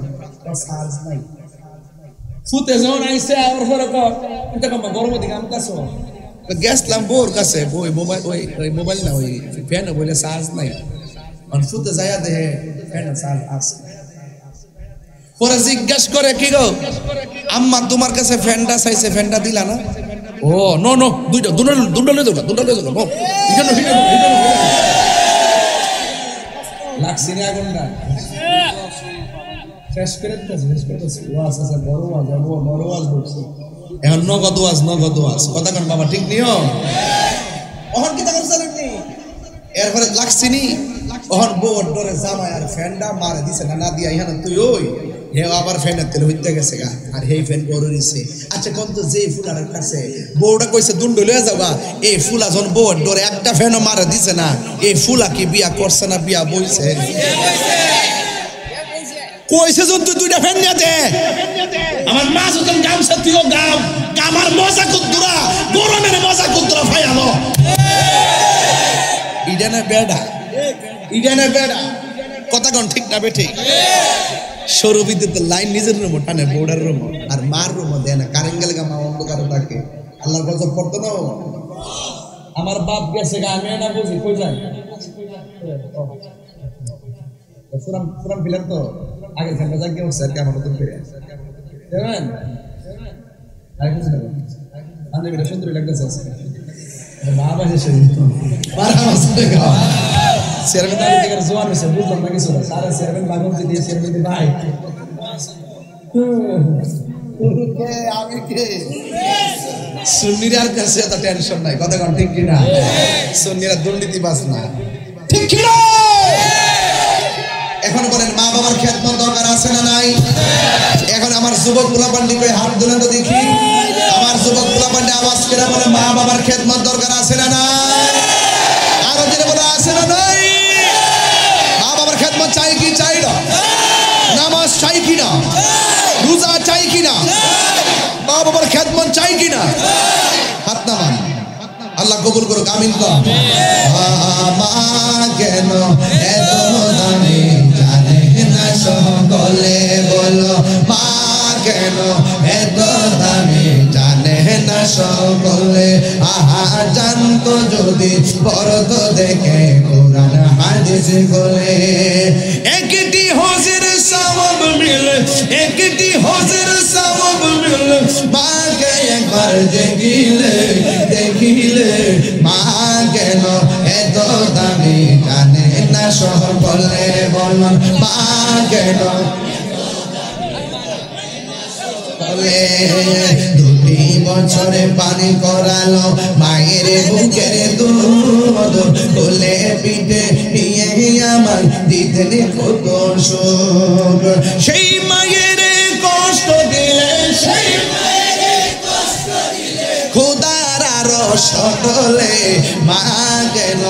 চার্জ নাই। ফুটে যখন আইছে আর পরে কো এটা কম গরম দিকে আমি কাছে গেছলাম বউর কাছে, বই মোবাইল না ওই ফ্যান বলে চার্জ নাই, আর ফুটে যাইয়া দেখে ফ্যান চার্জ আছে। পরে জিজ্ঞাসা করে কি গো আম্মা তোমার কাছে ফ্যানটা চাইছে, ফ্যানটা দিলা না? ও নো নো, দুটো লয়ে যাও নো, লাগছি না আগুনটা শেষ করে দিতেছে ওয়াজ আছে, বড় ওয়াজ বলছে এখন নগদ ওয়াজ কথা কোন বাবা ঠিক নিও ওহন কি তাকর জানেন নি এরপরে লাগছিনি ওহন বউর ডরে জামাই আর ফ্যানটা মারে দিছে না দিয়া ইহান তুই ওই হে আবার ফ্যানের তেল হইতে গেছে গা আর হেই ফ্যান বড় দিছে। আচ্ছা কোন তো যে ফুলার কাছে বউটা কইছে দুন্ড লয়ে যাবা, এই ফুলা যখন বউর ডরে একটা ফ্যানও মারে দিছে না, এই ফুলা কি বিয়া করছে না বিয়া বইছে? কইছে যখন তুই দুইটা ফ্যান নিয়ে দে, আমার মা যখন গামছা তুইও গামার মজা কুদ্দুরা গরমের মজা কুদ্দুরা ফায়ালো ইডানে বেড়া কথা কোন ঠিক না বে ঠিক? সরু বিদ্যুতের লাইন নিজের রুম টানে বউডার রুম আর মার রুম দেয় না, কারেন্ট গেলে মা অন্ধকার থাকে, আল্লাহর কাছে পড়তো না। আমার বাপ গেছে গা আমি না বুঝি কই যাই পুরান ফিলার তো আগে ফ্যানটা জাগিয়ে উঠছে আর কি আমার নতুন ফিরে দেবেন আন্দে সুন্দরী লাগতেছে বাবা এসে চেয়ারম্যান দাবি থেকে জোয়ান হয়েছে বুঝলাম না কিছু না সারা চেয়ারম্যান বাগমজি দিয়ে চেয়ারম্যান দিয়ে ভাই আমি কে সুন্নিরার কাছে তো টেনশন নাই কথা কোন ঠিক কিনা? সুন্নিরা দুর্নীতিবাজ না ঠিক কিনা? এখন বলেন মা বাবার খেদমত দরকার আছে না নাই? এখন আমার যুবক গোলাপান্ডি কই হাত ধরে তো দেখি, আমার যুবক গোলাপান্ডি আওয়াজ করে বলে মা বাবার খেদমত দরকার আছে না নাই? আরো দিনে বলে আছে না নাই? মা বাবার খেদমত চাই কি চাই না? নামাজ চাই কি না? রোজা চাই কি না? মা বাবার খেদমত চাই কি না? হাত নামান, আল্লাহ কবুল করুক, আমিন কর। মা কেন এত দামি জানে না সকলে, বলো মা কেন এত দামি জানে না সকলে, আহা জানতো যদি পড়তো দেখে কোরআন হাদিস বলে। একটি হজের সওয়াব মিলে, একটি হজের সওয়াব মিলে, মাকে একবার দেখিলে মা কেন এত দামি জানে না সকলে, বলুন মা কেন দুটি বছরে পানি করালো মায়ের বুকের দুধ, কোলে পিঠে নিয়ে আমার দিতেন কত সুখ, সেই মায়ের কষ্ট দিলে, সেই খোদার আরো সকলে, মা কেন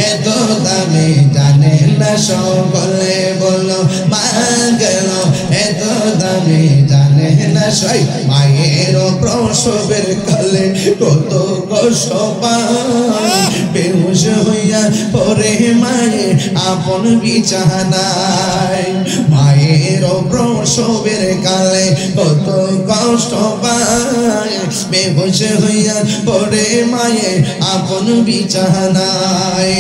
এত দামি জানে না সকলে, বলো মা কেন এত দামি জানে না সই। মায়ের প্রসবের কালে কত কষ্ট পায়, বেহুশ হইয়া পরে মায়ে আপন বিছানায়, মায়ের প্রসবের কালে কত কষ্ট পায়, বেহুশ হইয়া পরে মায়ে আপন বিছানায়,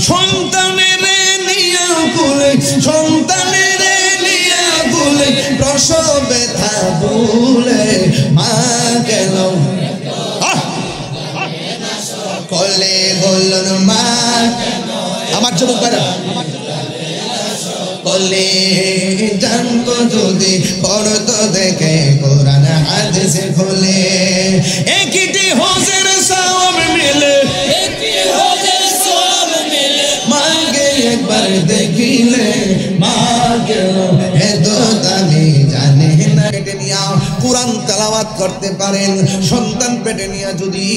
সন্তানের নিয়া কুলে, সন্তানের নিয়া কুলে, প্রসব ব্যথা ভুলে মা গেল কলে, বলল মা আমার যুবক ভাইরা কলে জানতো যদি করতো দেখে কোরআন হাদিস খোলে, একটি হজের সওয়াব মিলে, একটি হজের সওয়াব মিলে, মাকে একবার দেখিলে মা কেন এত দামি জানে না। পেটে নিয়া কোরআন তেলাওয়াত করতে পারেন, সন্তান পেটে নিয়া যদি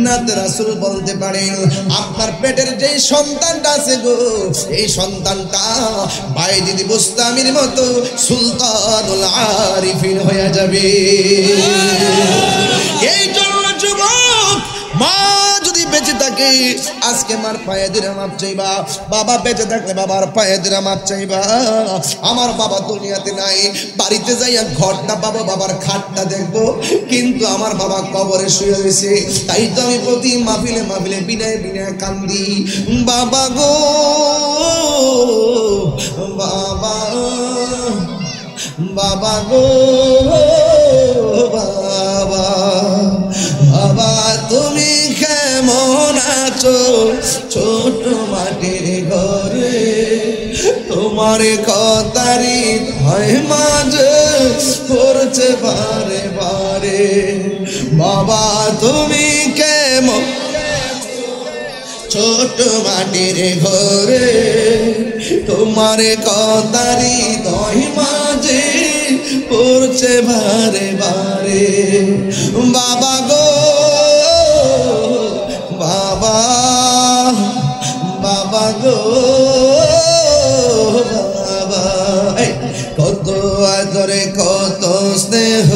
নাত রাসূল বলতে পারেন, আপনার পেটের যে সন্তানটা আছে গো, এই সন্তানটা বাইজিদ বুস্তামির মতো সুলতানুল আরিফিন হয়ে যাবে। এই জন্য যুবক মা যদি বেঁচে থাকে আজকে মার পায়ে দিরা মাপ চাইবা, বাবা বেঁচে থাকলে বাবার পায়ে দিরা মাপ চাইবা। আমার বাবা দুনিয়াতে নাই, বাড়িতে যাইয়া ঘরটা পাবো, বাবার খাটটা দেখবো, কিন্তু আমার বাবা কবরে শুয়ে রয়েছে। তাই তো আমি প্রতি মাহফিলে মাহফিলে বিনায় বিনায় কান্দি, বাবা গো বাবা, বাবা গো মাটির ঘরে তোমার কথারি হয় মাঝে পড়ছে বারে বারে বাবা তুমি কেমন ছোট মাটির ঘরে তোমার কথারি দই মাঝে পড়ছে বারে বারে বাবা গো বাবা বাবা গো বাবা কত আদরে কত স্নেহ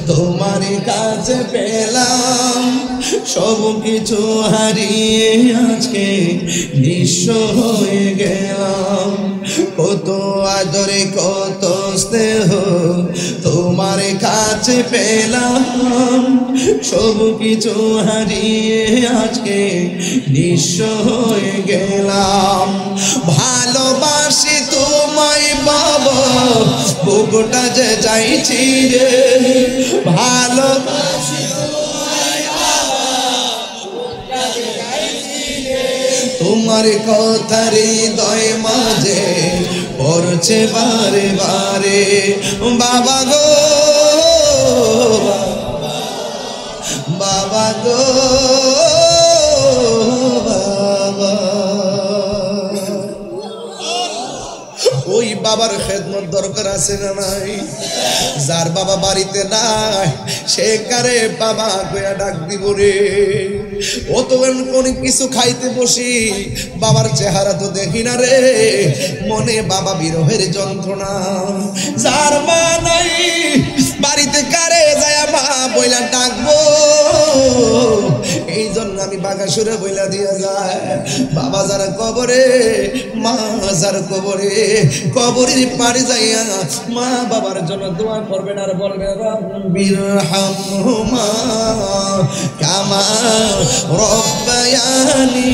তোমার কাছে পেলাম সব কিছু হারিয়ে আজকে নিঃস্ব হয়ে গেলাম কত আদরে কত স্নেহ তোমার কাছে পেলাম সব কিছু হারিয়ে আজকে নিঃস্ব হয়ে গেলাম ভালোবাসি তোমায় বাবা বুকটা যে চাইছি রে ভালোবাসি তোমার কথার হৃদয় মাঝে পড়ছে বারে বারে বাবা গো বাবা গো বাবা ওই বাবার খেদমত দরকার আছে না নাই যার বাবা বাড়িতে নাই সে কারে বাবা কইয়া ডাক দিব রে ও তো কোন কিছু খাইতে বসি বাবার চেহারা তো দেখি না রে মনে বাবা বিরহের যন্ত্রণা যার মা নাই বাড়িতে কারে যায় মা বইলা ডাকবো এই জন্য আমি বাঘা সুরে বইলা দিয়ে যায় বাবা যারা কবরে মা যার কবরে কবরের পাড়ে যাইয়া মা বাবার জন্য দোয়া করবেন আর বলবেন রব্বিরহামহুমা কামা রব্বায়ানি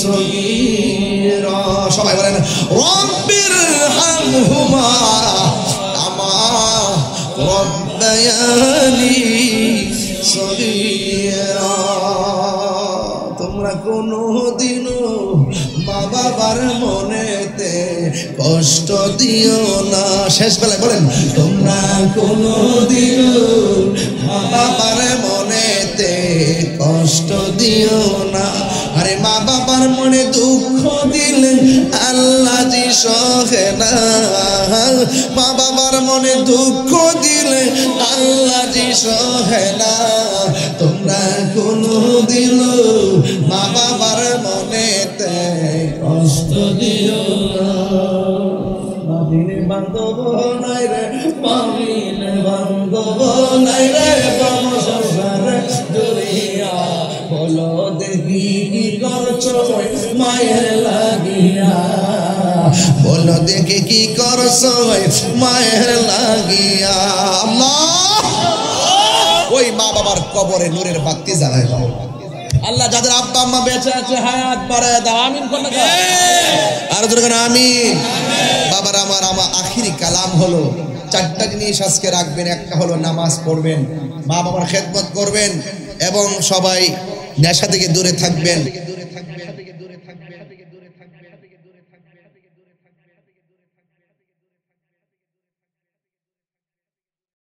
সগীরা সবাই বলেন রব্বিরহামহুমা কামা রব্বায়ানি সগীরা তোমরা কোনদিনও মা বাবার মনেতে কষ্ট দিও না শেষ বেলায় বলেন তোমরা কোনদিনও মা বাবার মনেতে কষ্ট দিও না আরে মা বাবার মনে দুঃখ দিলে আল্লাহ জি সহে না মা বাবার মনে দুঃখ দিলে আল্লাহ জি সহে না তোমরা কোনদিন মা বাবার মনেতে কষ্ট দিও না মামিন বান্ধব নাই রে মামিন বান্ধব নাই রে সংসার দুনিয়া বলো দেখি কি করছো মায়ের লাগিয়া বলো দেখি কি করছো মায়ের লাগিয়া আল্লাহ ওই মা বাবার কবরে নূরের বাতি জ্বালায় দাও আল্লাহ যাদের আব্বা আম্মা বেঁচে আছে হায়াত বাড়ায় দাও আমিন কোন আর যখন আমিন বাবার আমার আখিরি কালাম হলো চারটা জিনিস আজকে রাখবেন একটা হলো নামাজ পড়বেন মা বাবার খেদমত করবেন এবং সবাই নেশা থেকে দূরে থাকবেন